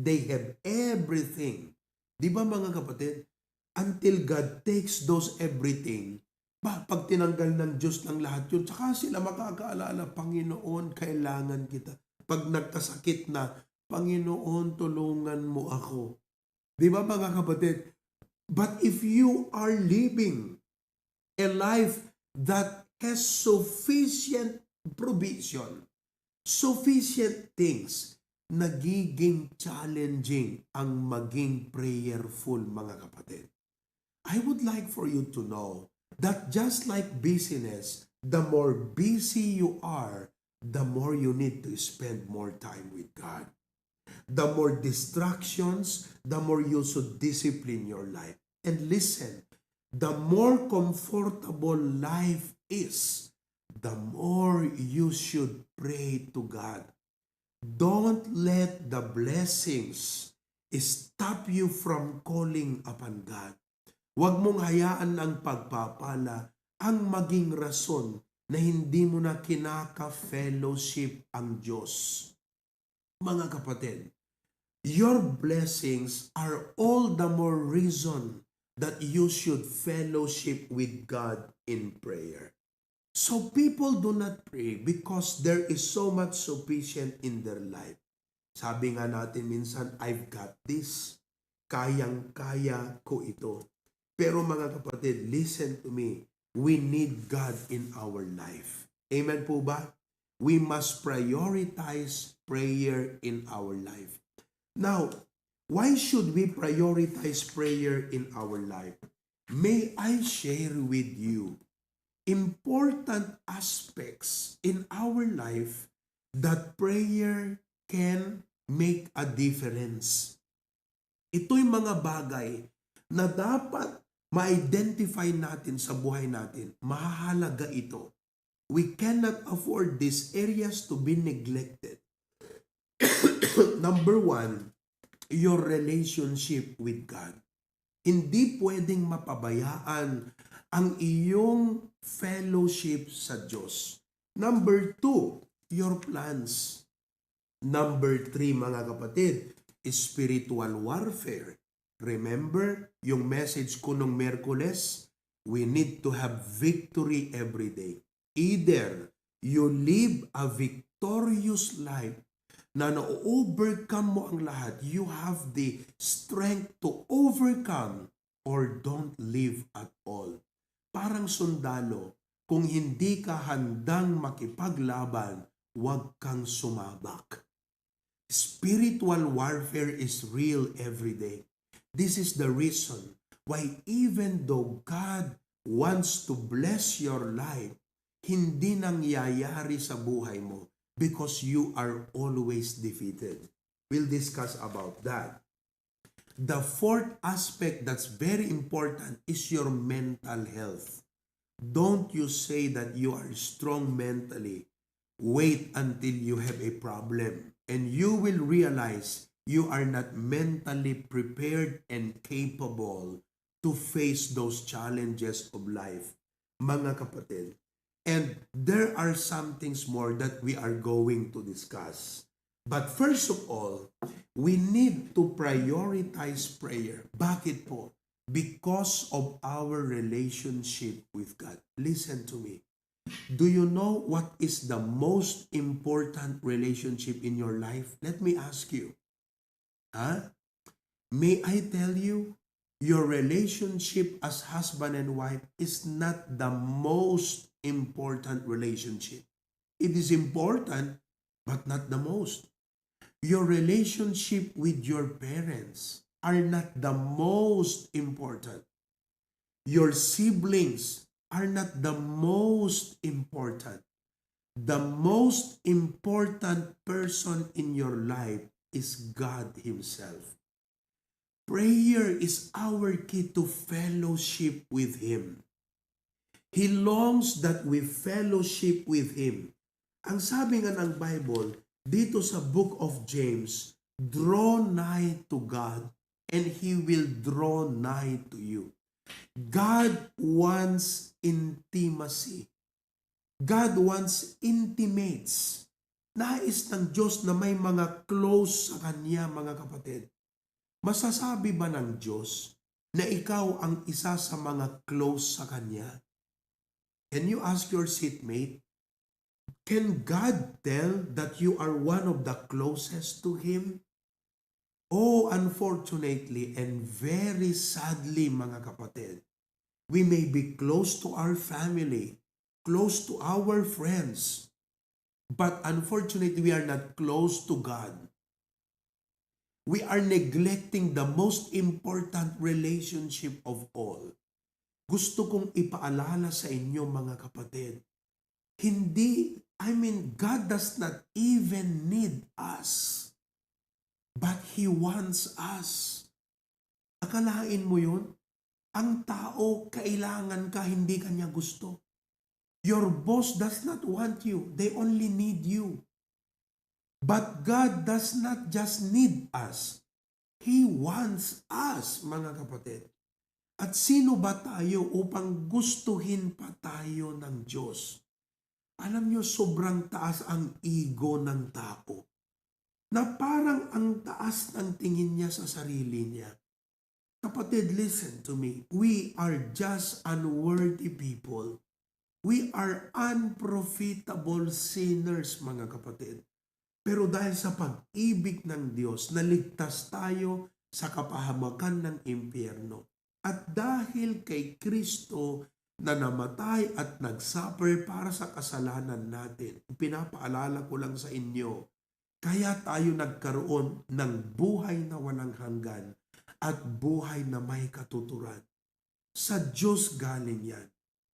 D: They have everything. Di ba mga kapatid? Until God takes those everything, pag tinanggal ng Diyos ng lahat yun, saka sila makakaalala, Panginoon, kailangan kita. Pag nagkasakit na, Panginoon, tulungan mo ako. Di ba mga kapatid? But if you are living a life that has sufficient provision, sufficient things, nagiging challenging ang maging prayerful, mga kapatid. I would like for you to know that just like busyness, the more busy you are, the more you need to spend more time with God. The more distractions, the more you should discipline your life. And listen, the more comfortable life is, the more you should pray to God. Don't let the blessings stop you from calling upon God. Huwag mong hayaan ang pagpapala ang maging rason na hindi mo na kinaka-fellowship ang Diyos. Mga kapatid, your blessings are all the more reason that you should fellowship with God in prayer. So people do not pray because there is so much sufficient in their life. Sabi nga natin minsan, I've got this. Kayang-kaya ko ito. Pero mga kapatid, listen to me. We need God in our life. Amen po ba? We must prioritize prayer in our life. Now, why should we prioritize prayer in our life? May I share with you important aspects in our life that prayer can make a difference. Ito'y mga bagay na dapat ma-identify natin sa buhay natin. Mahalaga ito. We cannot afford these areas to be neglected. Number one, your relationship with God. Hindi pwedeng mapabayaan ang iyong fellowship sa Diyos. Number two, your plans. Number three, mga kapatid, spiritual warfare. Remember yung message ko nung Miyerkules? We need to have victory every day. Either you live a victorious life na na-overcome mo ang lahat, you have the strength to overcome, or don't live at all. Parang sundalo, kung hindi ka handang makipaglaban, huwag kang sumabak. Spiritual warfare is real every day. This is the reason why even though God wants to bless your life, hindi nangyayari sa buhay mo because you are always defeated. We'll discuss about that. The fourth aspect that's very important is your mental health. Don't you say that you are strong mentally. Wait until you have a problem and you will realize you are not mentally prepared and capable to face those challenges of life. Mga kapatid, and there are some things more that we are going to discuss. But first of all, we need to prioritize prayer. Bakit po? Because of our relationship with God. Listen to me. Do you know what is the most important relationship in your life? Let me ask you. May I tell you, your relationship as husband and wife is not the most important relationship. It is important, but not the most. Your relationship with your parents are not the most important. Your siblings are not the most important. The most important person in your life is God Himself. Prayer is our key to fellowship with Him. He longs that we fellowship with Him. Ang sabi nga ng Bible, dito sa book of James, draw nigh to God and He will draw nigh to you. God wants intimacy. God wants intimates. Nais ng Diyos na may mga close sa Kanya, mga kapatid. Masasabi ba ng Diyos na ikaw ang isa sa mga close sa Kanya? Can you ask your seatmate, can God tell that you are one of the closest to Him? Oh, unfortunately and very sadly, mga kapatid, we may be close to our family, close to our friends, but unfortunately, we are not close to God. We are neglecting the most important relationship of all. Gusto kong ipaalala sa inyo, mga kapatid, God does not even need us, but He wants us. Akalain mo yun? Ang tao, kailangan ka, hindi kanya gusto. Your boss does not want you. They only need you. But God does not just need us. He wants us, mga kapatid. At sino ba tayo upang gustuhin pa tayo ng Diyos? Alam nyo, sobrang taas ang ego ng tao. Na parang ang taas ng tingin niya sa sarili niya. Kapatid, listen to me. We are just unworthy people. We are unprofitable sinners, mga kapatid. Pero dahil sa pag-ibig ng Diyos, naligtas tayo sa kapahamakan ng impyerno. At dahil kay Kristo na namatay at nagsuffer para sa kasalanan natin, pinapaalala ko lang sa inyo, kaya tayo nagkaroon ng buhay na walang hanggan at buhay na may katuturan. Sa Diyos galing yan.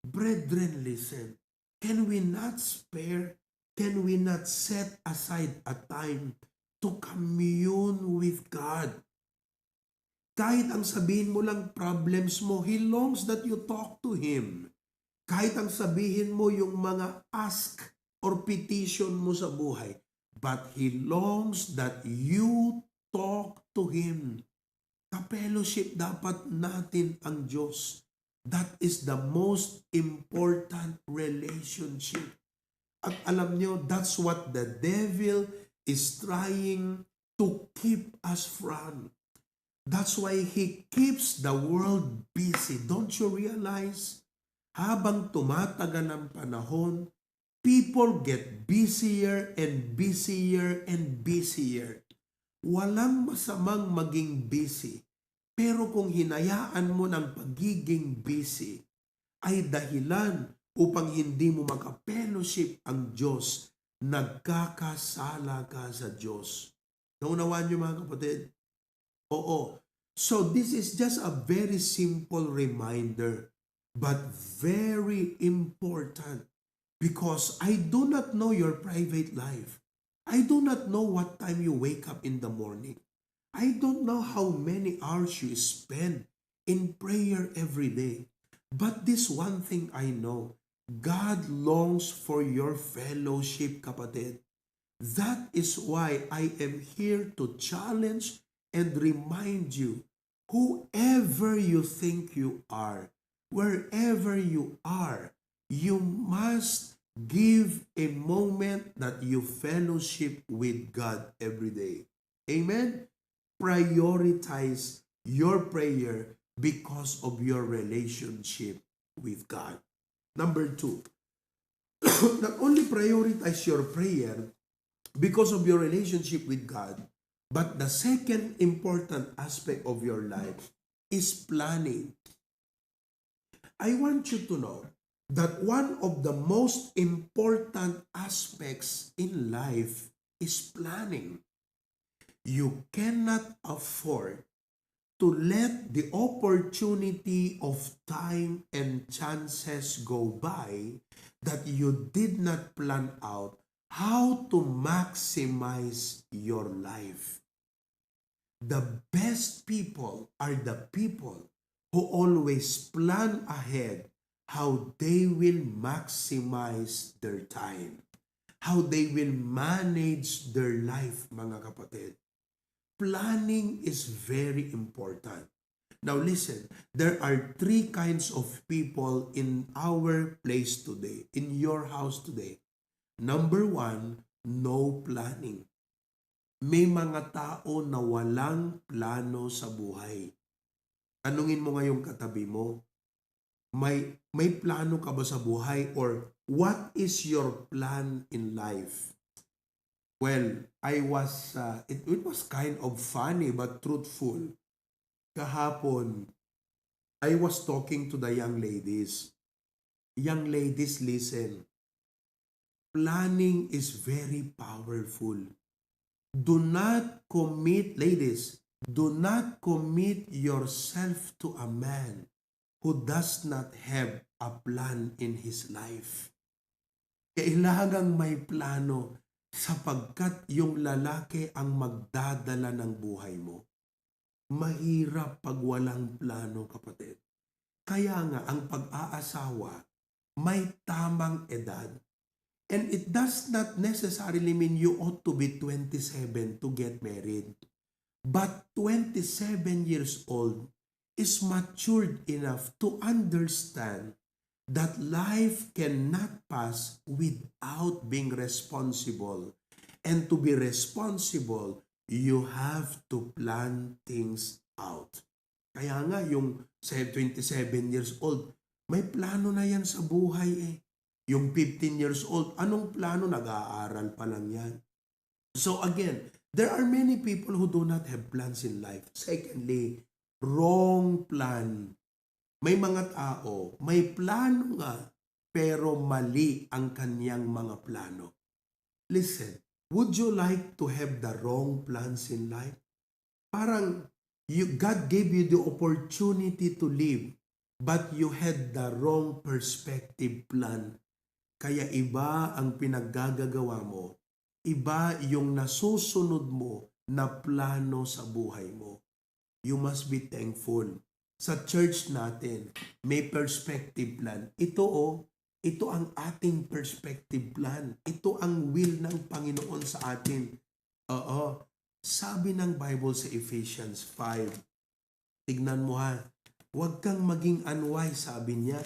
D: Brethren, listen. Can we not spare? Can we not set aside a time to commune with God? Kahit ang sabihin mo lang problems mo, He longs that you talk to Him. Kahit ang sabihin mo yung mga ask or petition mo sa buhay, but He longs that you talk to Him. Ka-fellowship dapat natin ang Diyos. That is the most important relationship. At alam nyo, that's what the devil is trying to keep us from. That's why he keeps the world busy. Don't you realize? Habang tumatagal ang panahon, people get busier and busier and busier. Walang masamang maging busy. Pero kung hinayaan mo ng pagiging busy, ay dahilan upang hindi mo maka-fellowship ang Diyos, nagkakasala ka sa Diyos. Naunawaan niyo mga kapatid? Oo. So this is just a very simple reminder, but very important, because I do not know your private life. I do not know what time you wake up in the morning. I don't know how many hours you spend in prayer every day. But this one thing I know, God longs for your fellowship, kapatid. That is why I am here to challenge and remind you, whoever you think you are, wherever you are, you must give a moment that you fellowship with God every day. Amen? Prioritize your prayer because of your relationship with God. Number 2, not only prioritize your prayer because of your relationship with God, but the second important aspect of your life is planning. I want you to know that one of the most important aspects in life is planning. You cannot afford to let the opportunity of time and chances go by that you did not plan out how to maximize your life. The best people are the people who always plan ahead how they will maximize their time, how they will manage their life, mga kapatid. Planning is very important. Now listen, there are 3 kinds of people in our place today, in your house today. Number 1, no planning. May mga tao na walang plano sa buhay. Tanungin mo ngayong katabi mo, may plano ka ba sa buhay, or what is your plan in life? Well, it was kind of funny but truthful. Kahapon, I was talking to the young ladies. Young ladies, listen. Planning is very powerful. Do not commit, ladies, do not commit yourself to a man who does not have a plan in his life. Kailangang may plano, sapagkat yung lalaki ang magdadala ng buhay mo. Mahirap pag walang plano, kapatid. Kaya nga, ang pag-aasawa, may tamang edad. And it does not necessarily mean you ought to be 27 to get married. But 27 years old is matured enough to understand that life cannot pass without being responsible. And to be responsible, you have to plan things out. Kaya nga yung 27 years old, may plano na yan sa buhay eh. Yung 15 years old, anong plano? Nag-aaral pa lang yan. So again, there are many people who do not have plans in life. Secondly, wrong plan. May mga tao, may plano nga, pero mali ang kanyang mga plano. Listen, would you like to have the wrong plans in life? Parang God gave you the opportunity to live, but you had the wrong perspective plan. Kaya iba ang pinaggagawa mo, iba yung nasusunod mo na plano sa buhay mo. You must be thankful. Sa church natin, may perspective plan. Ito ang ating perspective plan. Ito ang will ng Panginoon sa atin. Oo. Sabi ng Bible sa Ephesians 5, tignan mo ha, huwag kang maging unwise, sabi niya.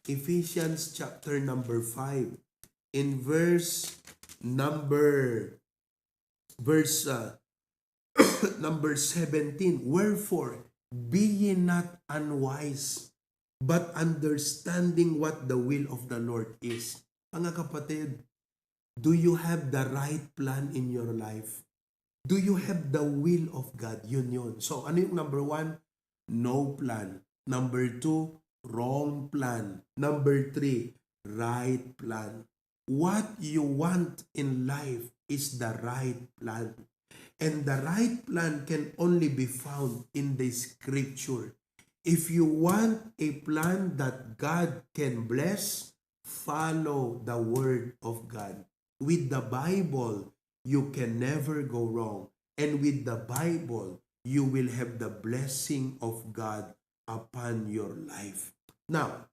D: Ephesians chapter number 5, in verse number 17, wherefore, be ye not unwise, but understanding what the will of the Lord is. Mga kapatid, do you have the right plan in your life? Do you have the will of God? Yun. So, ano yung number 1? No plan. Number 2, wrong plan. Number 3, right plan. What you want in life is the right plan. And the right plan can only be found in the scripture. If you want a plan that God can bless, follow the word of God. With the Bible, you can never go wrong. And with the Bible, you will have the blessing of God upon your life. Now,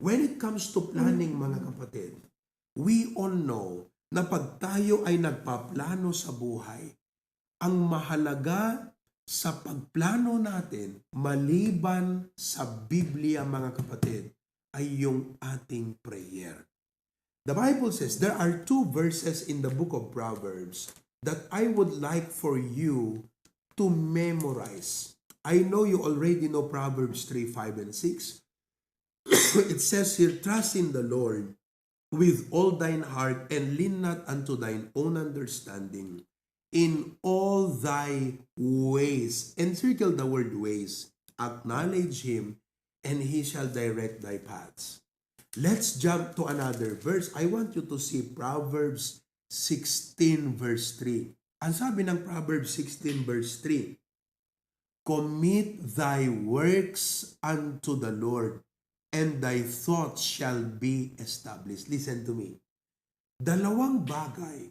D: when it comes to planning, mga kapatid, we all know na pag tayo ay nagpaplano sa buhay, ang mahalaga sa pagplano natin, maliban sa Biblia, mga kapatid, ay yung ating prayer. The Bible says there are 2 verses in the book of Proverbs that I would like for you to memorize. I know you already know Proverbs 3, 5, and 6. It says here, trust in the Lord with all thine heart and lean not unto thine own understanding. In all thy ways, and circle the word ways, acknowledge him, and he shall direct thy paths. Let's jump to another verse. I want you to see Proverbs 16 verse 3. Ang sabi ng Proverbs 16 verse 3, commit thy works unto the Lord, and thy thoughts shall be established. Listen to me. Dalawang bagay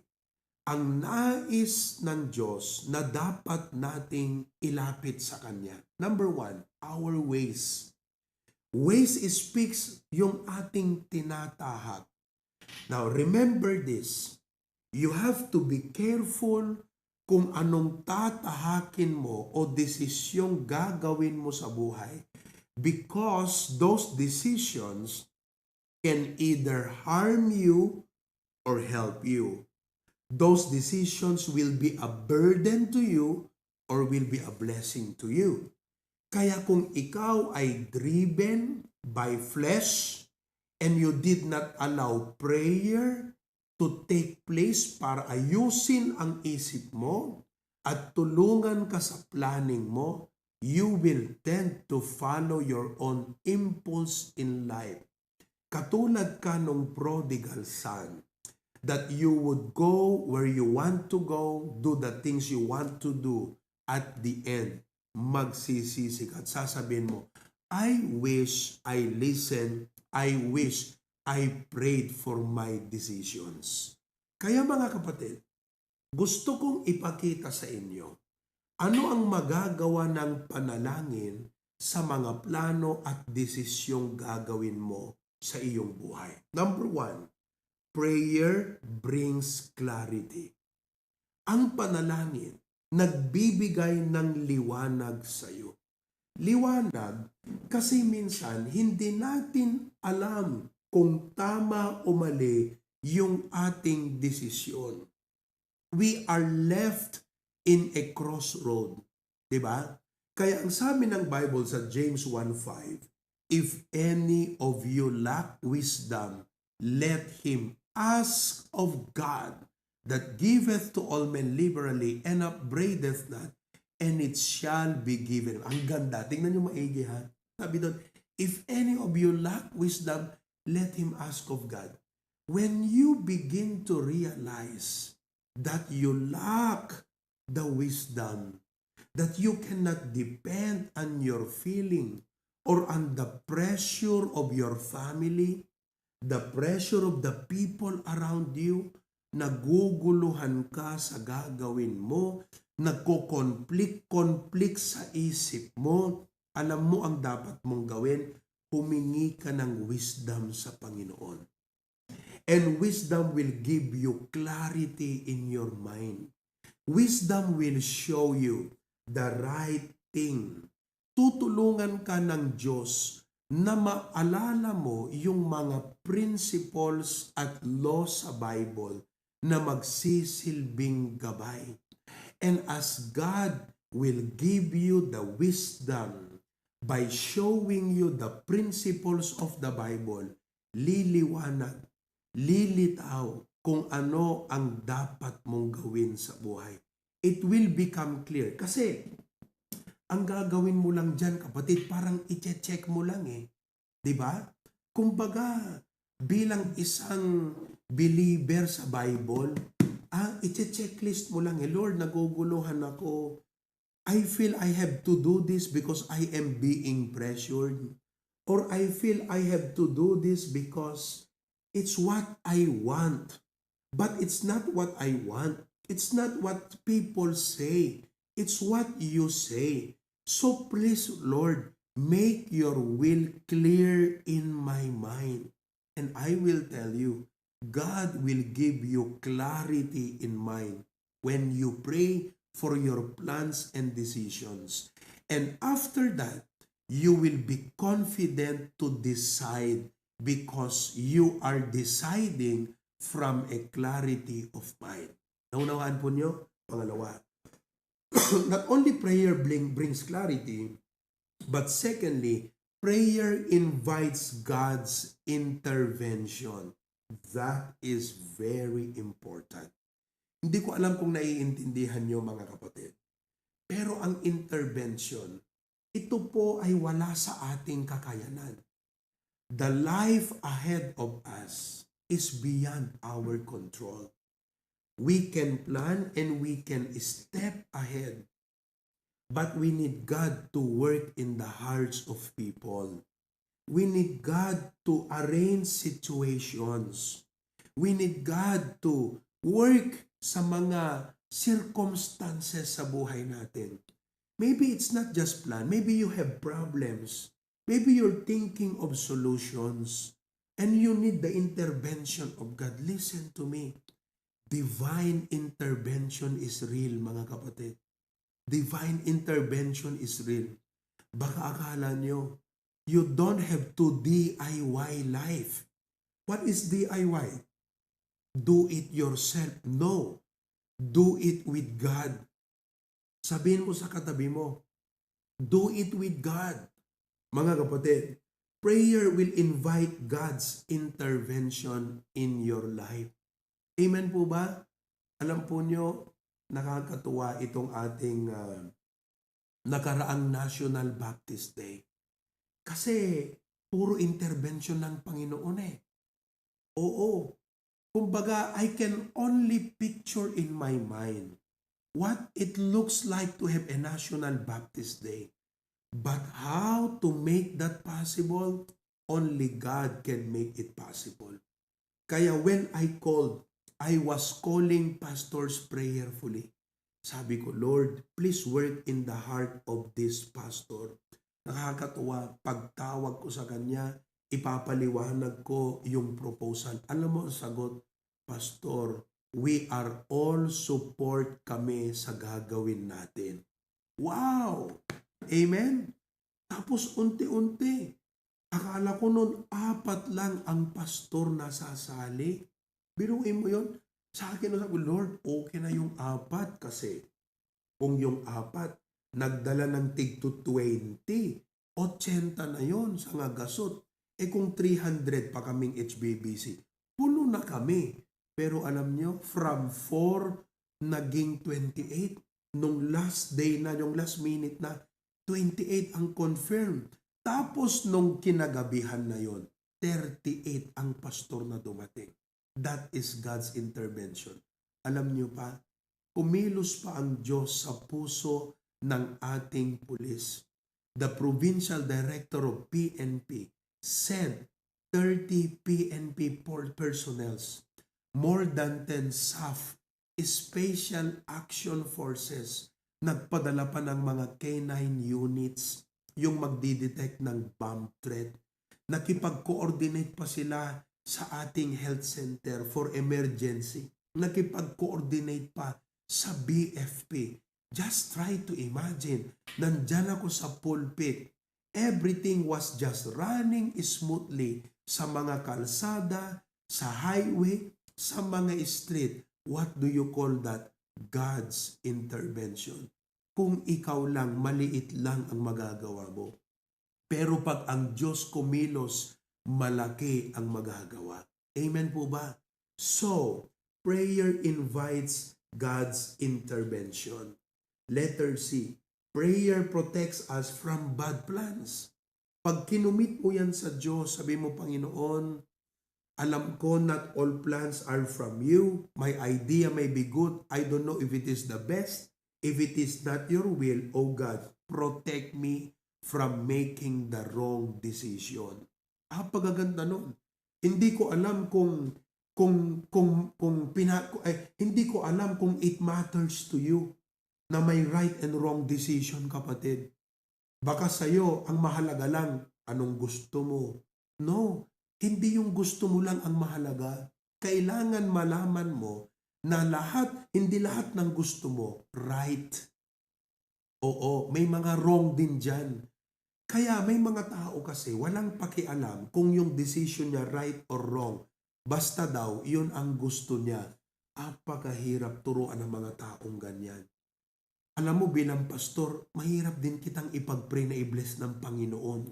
D: ang nais ng Diyos na dapat nating ilapit sa Kanya. Number 1, our ways. Ways speaks yung ating tinatahak. Now, remember this. You have to be careful kung anong tatahakin mo o desisyong gagawin mo sa buhay, because those decisions can either harm you or help you. Those decisions will be a burden to you or will be a blessing to you. Kaya kung ikaw ay driven by flesh and you did not allow prayer to take place para ayusin ang isip mo at tulungan ka sa planning mo, you will tend to follow your own impulse in life. Katulad ka nung prodigal son, that you would go where you want to go, do the things you want to do, at the end, magsisisi ka at sasabihin mo, I wish I listened, I wish I prayed for my decisions. Kaya mga kapatid, gusto kong ipakita sa inyo, ano ang magagawa ng panalangin sa mga plano at desisyong gagawin mo sa iyong buhay. Number 1, prayer brings clarity. Ang panalangin, nagbibigay ng liwanag sa iyo. liwanag kasi minsan hindi natin alam kung tama o mali yung ating desisyon. We are left in a crossroad. Diba? Kaya ang sabi ng Bible sa James 1:5, if any of you lack wisdom, let him ask of God that giveth to all men liberally and upbraideth not, and it shall be given. Ang ganda. Tingnan nyo maigi ha. Sabi doon, if any of you lack wisdom, let him ask of God. When you begin to realize that you lack the wisdom, that you cannot depend on your feeling or on the pressure of your family, the pressure of the people around you, naguguluhan ka sa gagawin mo, nagko-conflict sa isip mo, alam mo ang dapat mong gawin, humingi ka ng wisdom sa Panginoon. And wisdom will give you clarity in your mind. Wisdom will show you the right thing. Tutulungan ka ng Diyos na maalala mo yung mga principles at laws sa Bible na magsisilbing gabay. And as God will give you the wisdom by showing you the principles of the Bible, liliwanag, lilitaw kung ano ang dapat mong gawin sa buhay. It will become clear. Kasi, ang gagawin mo lang dyan, kapatid, parang i-check mo lang eh. Diba? Kumbaga, bilang isang believer sa Bible, i-checklist mo lang eh, Lord, naguguluhan ako. I feel I have to do this because I am being pressured. Or I feel I have to do this because it's what I want. But it's not what I want. It's not what people say. It's what you say. So please, Lord, make your will clear in my mind. And I will tell you, God will give you clarity in mind when you pray for your plans and decisions. And after that, you will be confident to decide because you are deciding from a clarity of mind. Naunawaan po niyo? Pangalawa. Not only prayer brings clarity, but secondly, prayer invites God's intervention. That is very important. Hindi ko alam kung naiintindihan niyo mga kapatid. Pero ang intervention, ito po ay wala sa ating kakayanan. The life ahead of us is beyond our control. We can plan and we can step ahead. But we need God to work in the hearts of people. We need God to arrange situations. We need God to work sa mga circumstances sa buhay natin. Maybe it's not just plan. Maybe you have problems. Maybe you're thinking of solutions. And you need the intervention of God. Listen to me. Divine intervention is real, mga kapatid. Divine intervention is real. Baka akala nyo, you don't have to DIY life. What is DIY? Do it yourself. No. Do it with God. Sabihin mo sa katabi mo, do it with God. Mga kapatid, prayer will invite God's intervention in your life. Amen po ba? Alam po nyo, nakakatuwa itong ating nakaraang National Baptist Day. Kasi puro intervention ng Panginoon eh. Oo. Kumbaga, I can only picture in my mind what it looks like to have a National Baptist Day. But how to make that possible? Only God can make it possible. Kaya when I was calling pastors prayerfully. Sabi ko, Lord, please work in the heart of this pastor. Nakakatuwa, pagtawag ko sa kanya, ipapaliwanag ko yung proposal. Alam mo ang sagot, Pastor, we are all support kami sa gagawin natin. Wow! Amen? Tapos unti-unti, akala ko noon 4 lang ang pastor na sasali. Biruin mo yon. Sa akin, sabi ko, Lord, okay na yung 4 kasi kung yung 4 nagdala ng tig to 20, 80 na yon sa nga gasot. Kung 300 pa kaming HBBC, puno na kami. Pero alam nyo, from 4 naging 28. Nung last day na, yung last minute na, 28 ang confirmed. Tapos nung kinagabihan na yon, 38 ang pastor na dumating. That is God's intervention. Alam niyo pa, kumilos pa ang Diyos sa puso ng ating pulis. The provincial director of PNP said 30 PNP personnels, more than 10 SAF, Special Action Forces, nagpadala pa ng mga K9 units, yung magdidetect ng bomb threat. Nakipag-coordinate pa sila sa ating health center for emergency. Nakipag-coordinate pa sa BFP. Just try to imagine, nandyan ako sa pulpit. Everything was just running smoothly sa mga kalsada, sa highway, sa mga street. What do you call that? God's intervention. Kung ikaw lang, maliit lang ang magagawa mo. Pero pag ang Diyos kumilos, malaki ang magagawa. Amen po ba? So, prayer invites God's intervention. Letter C, prayer protects us from bad plans. Pag kinumit mo yan sa Diyos, sabi mo, Panginoon, alam ko not all plans are from you. My idea may be good. I don't know if it is the best. If it is not your will, O God, protect me from making the wrong decision. Pagaganda nun. Hindi ko alam hindi ko alam kung it matters to you na may right and wrong decision, kapatid. Baka sa'yo, ang mahalaga lang, anong gusto mo. No, hindi yung gusto mo lang ang mahalaga. Kailangan malaman mo na hindi lahat ng gusto mo, right. Oo, may mga wrong din dyan. Kaya may mga tao kasi walang pakialam kung yung decision niya right or wrong. Basta daw, yun ang gusto niya. Apakahirap turuan ng mga taong ganyan. Alam mo, bilang pastor, mahirap din kitang ipag-pray na i-bless ng Panginoon.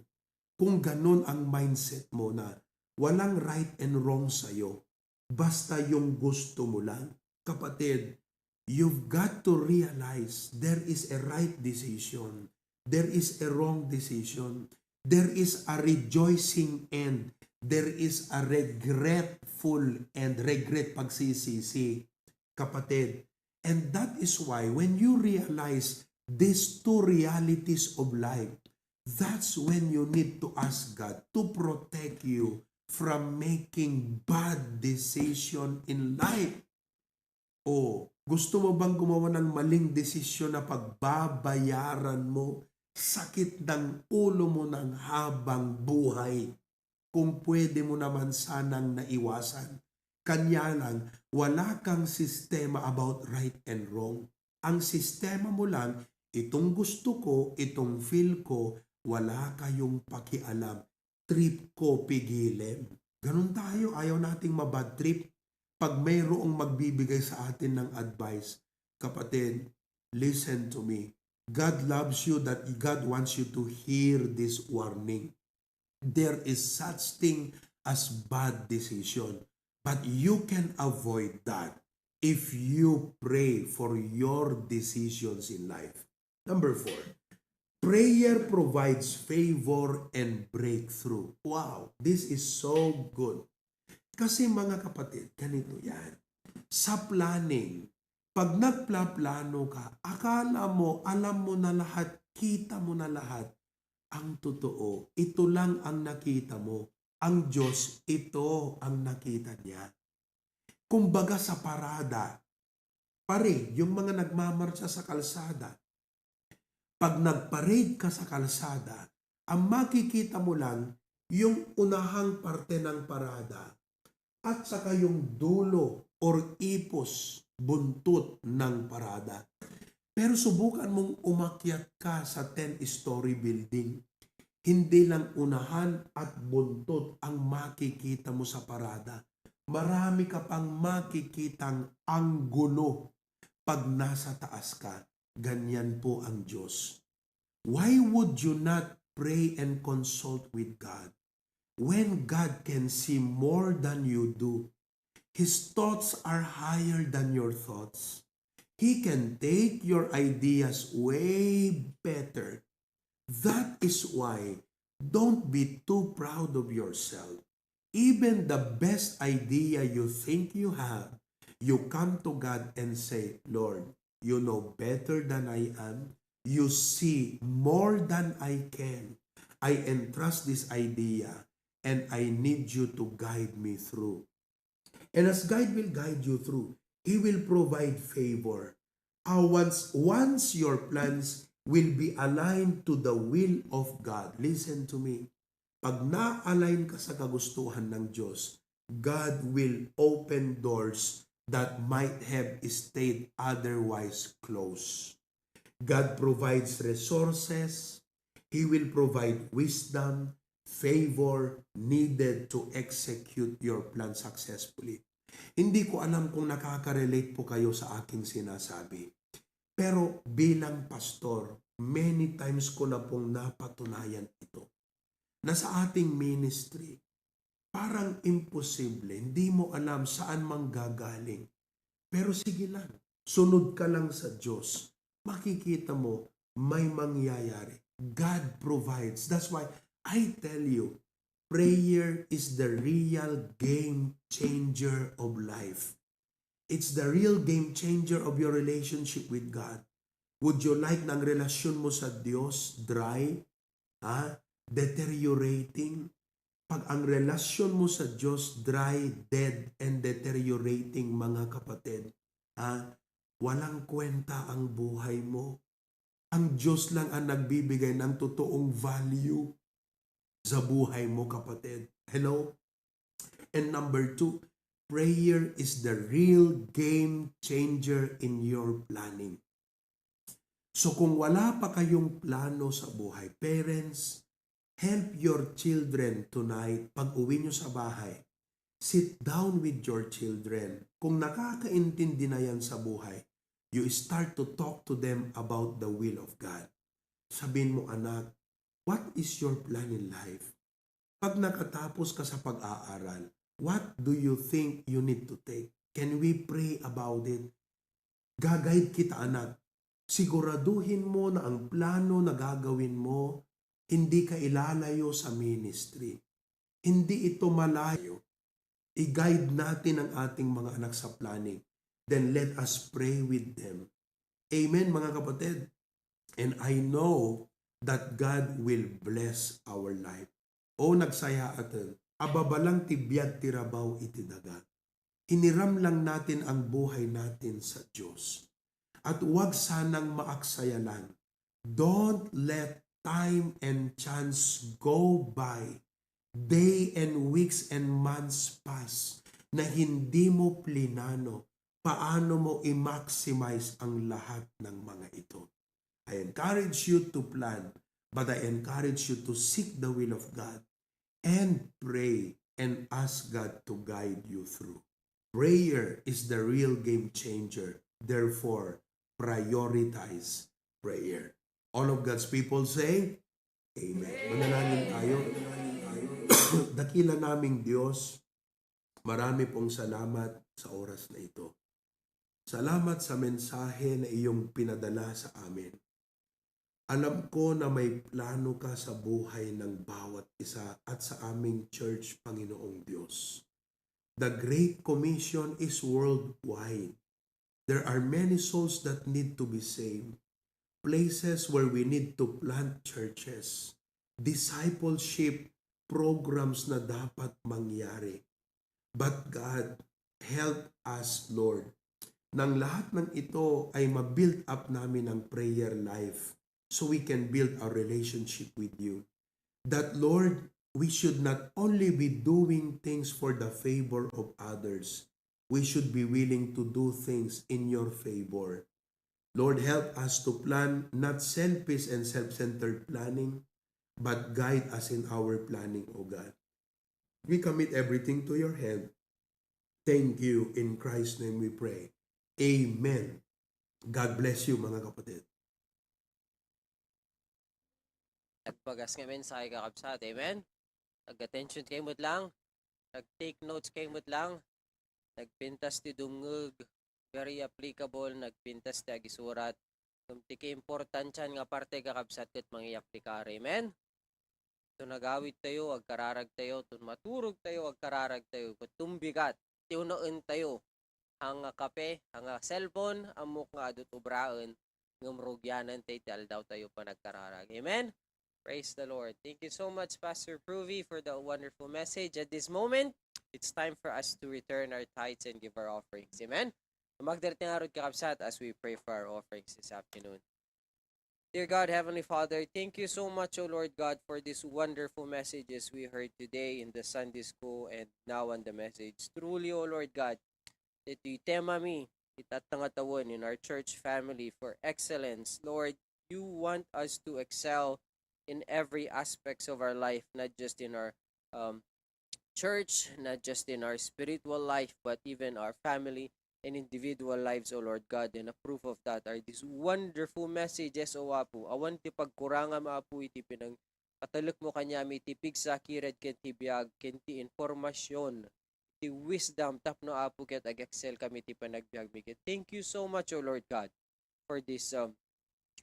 D: Kung ganun ang mindset mo na walang right and wrong sa'yo, basta yung gusto mo lang. Kapatid, you've got to realize there is a right decision. There is a wrong decision. There is a rejoicing end. There is a regretful end. Regret pagsisisi. Kapatid, and that is why when you realize these two realities of life, that's when you need to ask God to protect you from making bad decision in life. O, gusto mo bang gumawa ng maling desisyon na pagbabayaran mo sakit ng ulo mo ng habang buhay? Kung pwede mo naman sanang naiwasan. Kanya lang, wala kang sistema about right and wrong. Ang sistema mo lang, itong gusto ko, itong feel ko, wala kayong pakialam. Trip ko, pigilin. Ganun tayo, ayaw nating mabad trip. Pag mayroong magbibigay sa atin ng advice, kapatid, listen to me. God loves you, that God wants you to hear this warning. There is such thing as bad decision. But you can avoid that if you pray for your decisions in life. Number 4, prayer provides favor and breakthrough. Wow, this is so good. Kasi mga kapatid, ganito yan. Sa planning, pag nagplaplano ka, akala mo, alam mo na lahat, kita mo na lahat. Ang totoo, ito lang ang nakita mo. Ang Diyos, ito ang nakita niya. Kumbaga sa parada, pare, yung mga nagmamarcha sa kalsada, pag nagparade ka sa kalsada, ang makikita mo lang yung unahang parte ng parada at saka yung dulo or ipos, buntut ng parada. Pero subukan mong umakyat ka sa 10-story building. Hindi lang unahan at buntot ang makikita mo sa parada. Marami ka pang makikitang anggulo pag nasa taas ka. Ganyan po ang Diyos. Why would you not pray and consult with God when God can see more than you do? His thoughts are higher than your thoughts. He can take your ideas way better. That is why don't be too proud of yourself. Even the best idea you think you have, you come to God and say, Lord, you know better than I am. You see more than I can. I entrust this idea and I need you to guide me through. And as God will guide you through, He will provide favor. Once your plans will be aligned to the will of God, listen to me, pag na-align ka sa kagustuhan ng Diyos, God will open doors that might have stayed otherwise closed. God provides resources. He will provide wisdom, favor needed to execute your plan successfully. Hindi ko alam kung nakaka-relate po kayo sa aking sinasabi. Pero bilang pastor, many times ko na pong napatunayan ito. Na sa ating ministry, parang imposible, hindi mo alam saan manggagaling. Pero sige lang, sunod ka lang sa Diyos. Makikita mo, may mangyayari. God provides. That's why I tell you, prayer is the real game changer of life. It's the real game changer of your relationship with God. Would you like na ang relasyon mo sa Diyos dry? Deteriorating? Pag ang relasyon mo sa Diyos dry, dead, and deteriorating, mga kapatid, walang kwenta ang buhay mo. Ang Diyos lang ang nagbibigay ng totoong value sa buhay mo, kapatid. Hello? And number 2, prayer is the real game changer in your planning. So kung wala pa kayong plano sa buhay, parents, help your children tonight. Pag uwi nyo sa bahay, sit down with your children. Kung nakakaintindi na yan sa buhay, you start to talk to them about the will of God. Sabihin mo, anak, what is your plan in life? Pag nakatapos ka sa pag-aaral, what do you think you need to take? Can we pray about it? Gagayad kita, anak. Siguraduhin mo na ang plano na gagawin mo, hindi ka ilalayo sa ministry. Hindi ito malayo. I-guide natin ang ating mga anak sa planning. Then let us pray with them. Amen, mga kapatid. And I know that God will bless our life. O nagsaya atin, ababalang tibiyat tirabaw itidaga. Hiniram lang natin ang buhay natin sa Diyos. At huwag sanang maaksaya lang. Don't let time and chance go by. Day and weeks and months pass na hindi mo plinano paano mo i-maximize ang lahat ng mga ito. I encourage you to plan, but I encourage you to seek the will of God and pray and ask God to guide you through. Prayer is the real game changer. Therefore, prioritize prayer. All of God's people say, Amen. Manalangin tayo. Dakila naming Diyos, marami pong salamat sa oras na ito. Salamat sa mensahe na iyong pinadala sa amin. Alam ko na may plano ka sa buhay ng bawat isa at sa aming church, Panginoong Diyos. The Great Commission is worldwide. There are many souls that need to be saved. Places where we need to plant churches. Discipleship programs na dapat mangyari. But God, help us, Lord. Nang lahat ng ito ay ma-build up namin ang prayer life so we can build our relationship with you. That, Lord, we should not only be doing things for the favor of others, we should be willing to do things in your favor. Lord, help us to plan not selfish and self-centered planning, but guide us in our planning, O God. We commit everything to your hand. Thank you. In Christ's name we pray. Amen. God bless you, mga kapatid.
C: At pagas nga mensahe kakabsat. Amen? Nag-attention kayo mo't lang. Nag-take notes kayo mo't lang. Nagpintas ti dungog. Very applicable. Nagpintas ti agisurat. Kumti ka importansyan nga parte kakabsat kat mangiyak ti kare. Amen? Ito nagawid tayo, agkararag tayo. Ito maturog tayo, agkararag tayo. Kutumbigat. Tiunoon tayo. Ang kape, ang cellphone, amok nga adot ubraan. Ngumrugyanan tayo, daw tayo pa nagkararag. Amen? Praise the Lord. Thank you so much, Pastor Provy, for the wonderful message. At this moment, it's time for us to return our tithes and give our offerings. Amen? Magdarating arod kakabsat as we pray for our offerings this afternoon. Dear God, Heavenly Father, thank you so much, O Lord God, for these wonderful messages we heard today in the Sunday school and now on the message. Truly, O Lord God, ito'y tema mi, itatangatawan in our church family for excellence. Lord, you want us to excel in every aspects of our life, not just in our church, not just in our spiritual life, but even our family and individual lives, O Lord God. And a proof of that are these wonderful messages, O Apo. Awan ti pagkuranga maapo iti pinang katalok mo kanyami ti pigsa kired kenti biag kenti informasyon ti wisdom tapno Apo ket ag-excel kami ti panagbiag mi ket. Thank you so much, O Lord God, for this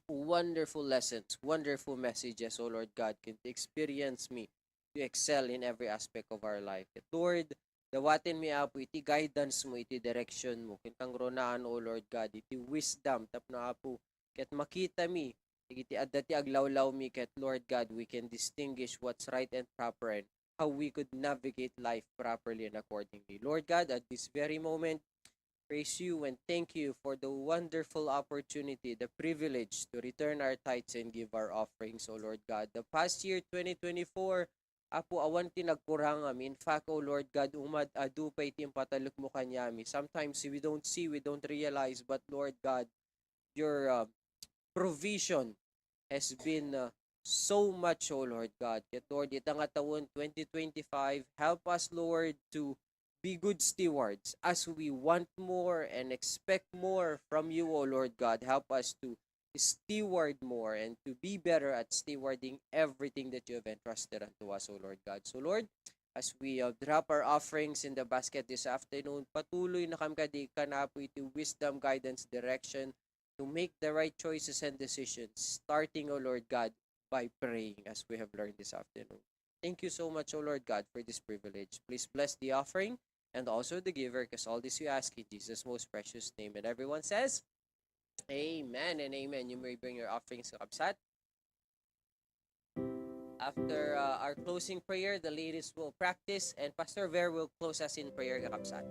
C: wonderful lessons, wonderful messages, O Lord God, can experience me to excel in every aspect of our life. At Lord, dawatin mi Apo, iti guidance mo, iti direction mo, kintang ronaan, O Lord God, iti wisdom, tapno Apo, ket makita mi, iti adati aglawlaw mi, ket Lord God, we can distinguish what's right and proper and how we could navigate life properly and accordingly. Lord God, at this very moment, praise you and thank you for the wonderful opportunity, the privilege to return our tithes and give our offerings, O Lord God. The past year, 2024, Apo, awan tinagkurangam. In fact, O Lord God, umad adupay timpatalok mo kanyami. Sometimes we don't see, we don't realize, but Lord God, your provision has been so much, O Lord God. Yet, Lord, itang atawon 2025, help us, Lord, to be good stewards as we want more and expect more from you, O Lord God. Help us to steward more and to be better at stewarding everything that you have entrusted unto us, O Lord God. So, Lord, as we drop our offerings in the basket this afternoon, patuloy na kamkadi ka na po iti wisdom, guidance, direction to make the right choices and decisions, starting, O Lord God, by praying as we have learned this afternoon. Thank you so much, O Lord God, for this privilege. Please bless the offering and also the giver, because all this we ask in Jesus' most precious name. And everyone says, Amen and amen. You may bring your offerings to Kabsat. After our closing prayer, the ladies will practice, and Pastor Ver will close us in prayer, Kabsat,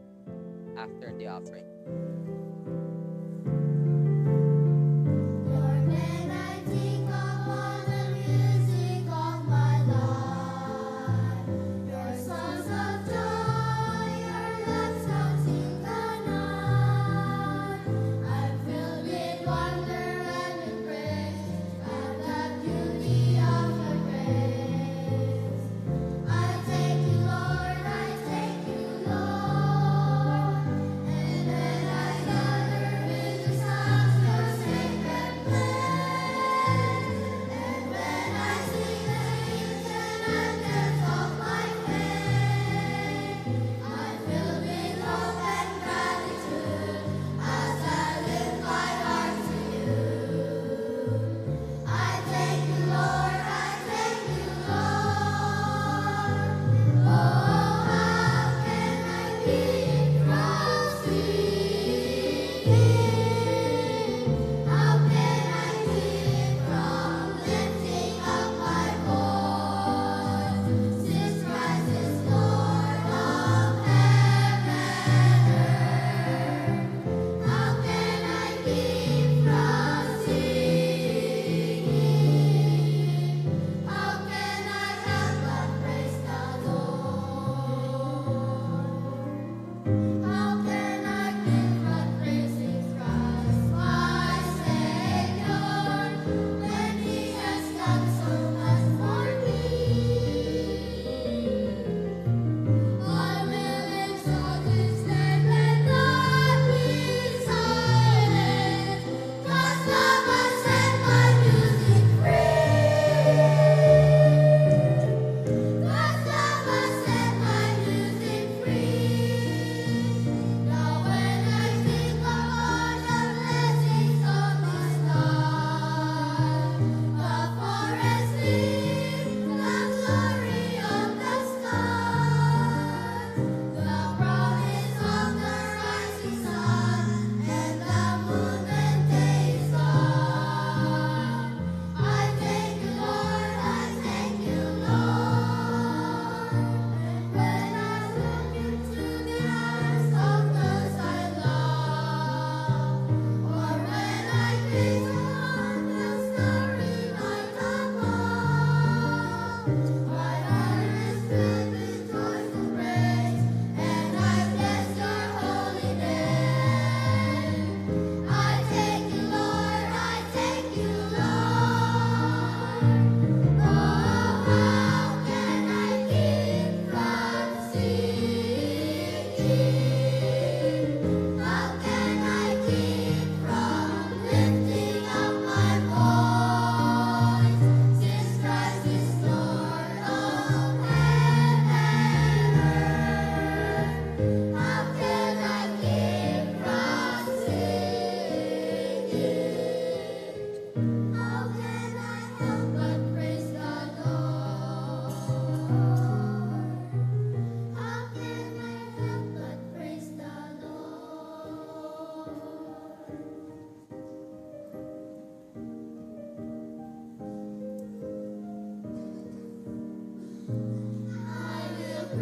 C: after the offering.
E: Lord, when I think upon the music of my life, your songs of joy, your love sounds in the night. I'm filled with wonder and with praise at the beauty of your grace. I thank you, Lord, and when I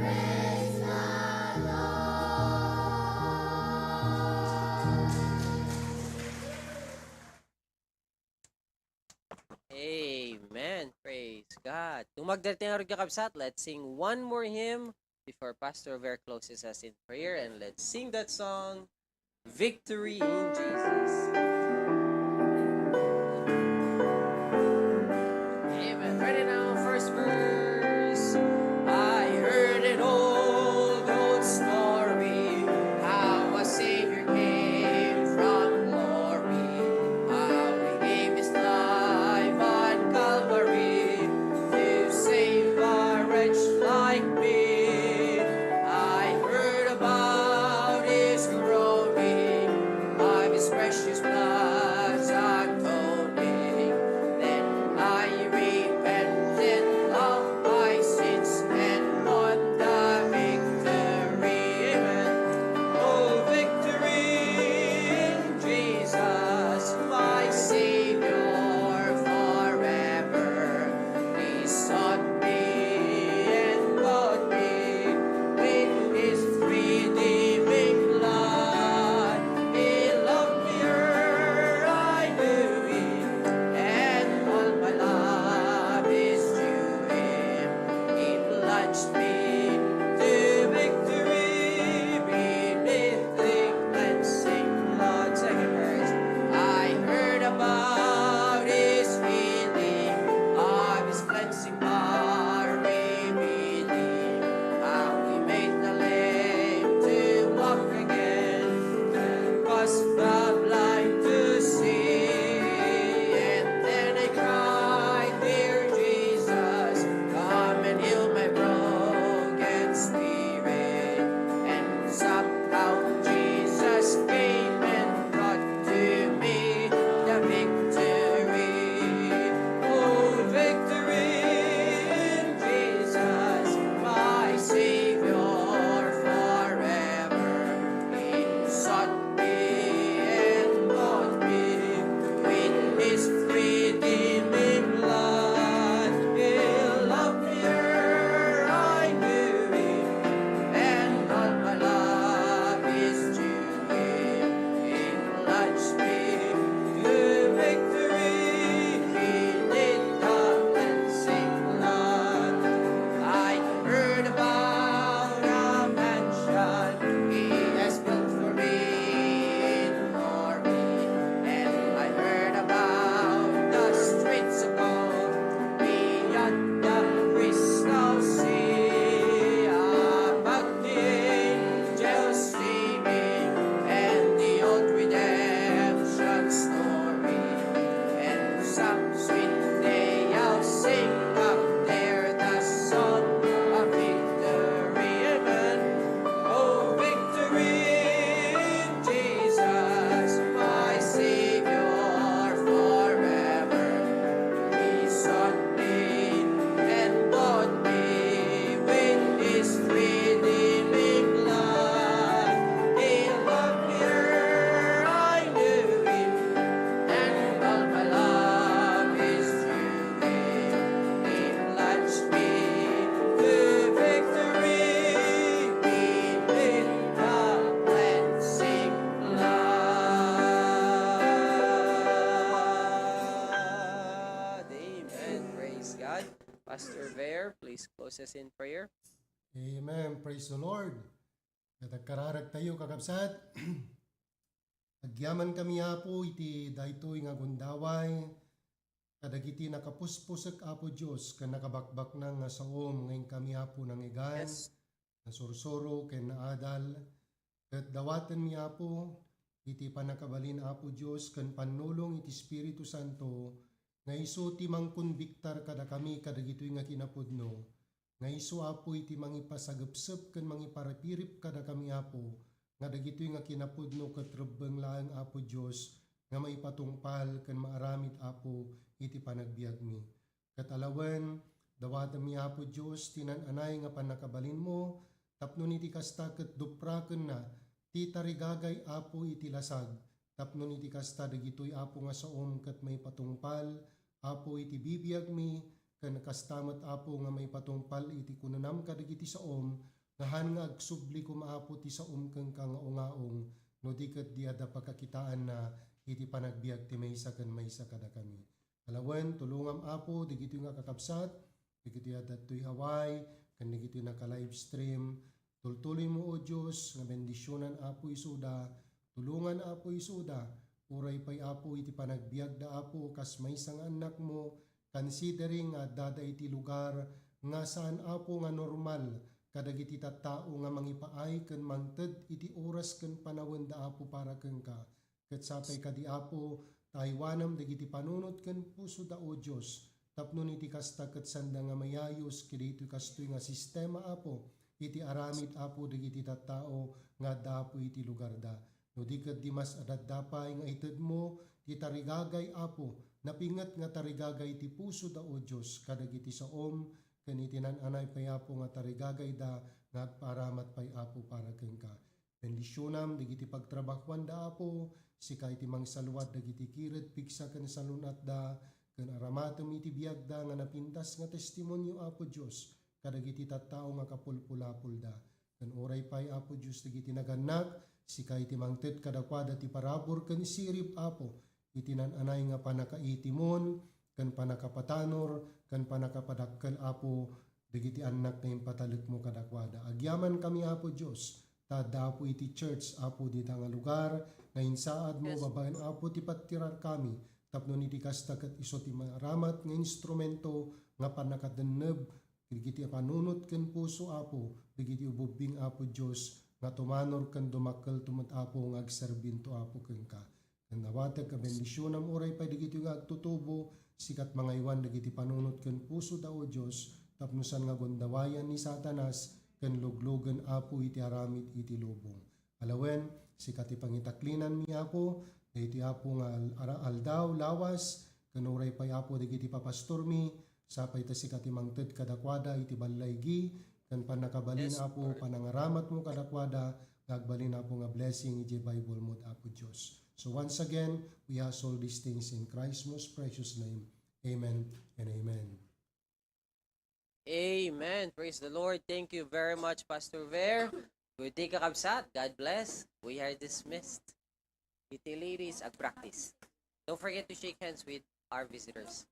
E: Praise the Lord.
C: Amen. Praise God. Kung magdating ang kapsat, let's sing one more hymn before Pastor Ver closes us in prayer, and let's sing that song, Victory in Jesus. Amen. Ready now, first verse. I heard an old story, how a Savior came from glory, how He gave His life on Calvary to save a wretch like me. I heard about His groaning, of His precious blood's atoning. Then I repented of my sins and won the victory. Amen. Oh, victory in Jesus, my Savior forever. He sought me and bought me with His redeeming blood. He loved me ere I knew Him, and all my love is to Him. He plunged me to victory beneath the cleansing blood. Second verse. I heard about His healing, of His cleansing power revealing, how He made the lame to walk again, and caused the blind to see. And then I cried, Dear Jesus, come and heal my broken spirit. And somehow Jesus came and brought to me the victory. Oh, victory in Jesus, my Savior forever. He sought me and bought me with His redeeming blood. He loved me ere I knew Him, and all my love is to Him. He plunged me to victory beneath the cleansing blood. I heard about a mansion He has built for me in glory, and I heard about the streets of gold beyond the crystal sea, about the angels singing and the old redemption story, and some sweet day I'll sing up there the song of victory. Amen. Oh, victory in Jesus, my Savior forever. He sought me and bought me with His redeeming blood. He loved me ere I knew Him, and all my love is to Him. He plunged me to victory beneath the cleansing blood. Amen. Praise God. Pastor Ver, please close us in prayer.
F: Amen. Praise the Lord. Nagkararag tayo kakabsat. Agyaman kami apo iti daytoy nga gundaway. Kadagiti nakapuspusak apo Dios ken nakabakbak na nga saom ngayon kami apo nang igan.
C: Yes.
F: Nasursuro ken naadal. Ket dawaten mi apo iti panakabalin apo Dios ken panulong iti Espiritu Santo nga isu ti mangkonbiktar kada kami kadagitoy nga kinapudno. Nga isu apo iti mangipasagepsep ken mangiparapirip kada kami apo nga dagitoy nga kinapudno ket rebbeng laeng apo Dios nga maipatungpal ken maaramid apo iti panagbiag mi. Ket alawen dawaten mi apo Dios tinan-anay nga panakabalin mo tapno iti kasta ket dupraken na ti tarigagay apo iti lasag tapno iti kasta dagitoy apo nga saom ket maipatungpal apo iti bibiyag mi ken kastamat apo nga may patungpal iti kunanam kadagiti saom nga han nga agsubli ko maapo ti saom ken kangaungaong no di ket di ada pagkakitaan na iti panagbiag ti maysa ken maysa kada kami. Alawen tulungam apo digiti nga kakabsat digiti adat to'y Hawaii ken digiti naka live stream. Tultuloy mo o Diyos nga bendisyonan apo isuda, tulungan apo isuda, uray pay apo iti panagbiag da apo kas maysa nga anak mo, considering nga dada iti lugar nga saan apo nga normal kadagiti tattao nga mangipaay ken mangted iti oras ken panawon da apo para ken ka. Ket sapay kadi apo taywanam dagiti panunot ken puso da o Dios. Tapnon iti kasta ket sanda nga mayayos kidito kastoy nga sistema apo iti aramid apo dagiti tattao nga dapo iti lugar da. No di ket di mas adaddapay nga ited mo ti tarigagay apo napinget nga tarigagay ti puso da o Dios kadagiti saom ken iti nananay pay apo nga tarigagay da nga paramat pay apo para ken ka. Bendisyonam digiti pagtrabahuan da apo sika iti mangsaluad dagiti kiret piksa ken salunat da ken aramatem iti biag da nga napintas nga testimonyo apo Dios kadagiti tattao nga kapulpulapul da. Ken oray pay apo Dios dagiti naganak sika iti mangted kadakwada ti parabor ken sirib apo iti nananay nga panakaitimon ken panakapatanor ken panakapadakkel apo dagiti anak nga impatalik mo kadakwada. Agyaman kami apo Dios tada apo iti church apo dita nga lugar nga insaad mo babaen apo ti patirar kami tapno iti kasta ket iso ti maramat nga instrumento nga panakadenneb digiti panunot ken puso apo digiti ububing apo Dios nga tumanor ken dumakkel tumut apo nga agserbinto apo ken ka. Ken nawatag ka bendisyonam oray pay digiti nga agtutubo sikat mga iwan digiti panunot ken puso da o Dios tapnosan nga gondawayan ni Satanas ken luglogen apo iti aramid iti lubong. Alawen sikat ti pangitaklinan mi apo dayti apo nga aldaw lawas ken oray pay apo digiti papastor mi sapay ta sikat imangted kadakwada iti balaygi ken panakabalin apo panangaramat mo kadakwada ngagbalin apo nga blessing iti Bible mo apo Dios. So once again, we ask all these things in Christ's most precious name. Amen and amen.
C: Amen. Praise the Lord. Thank you very much, Pastor Ver. Good day kakabsat. God bless. We are dismissed. Iti ladies, ag practice. Don't forget to shake hands with our visitors.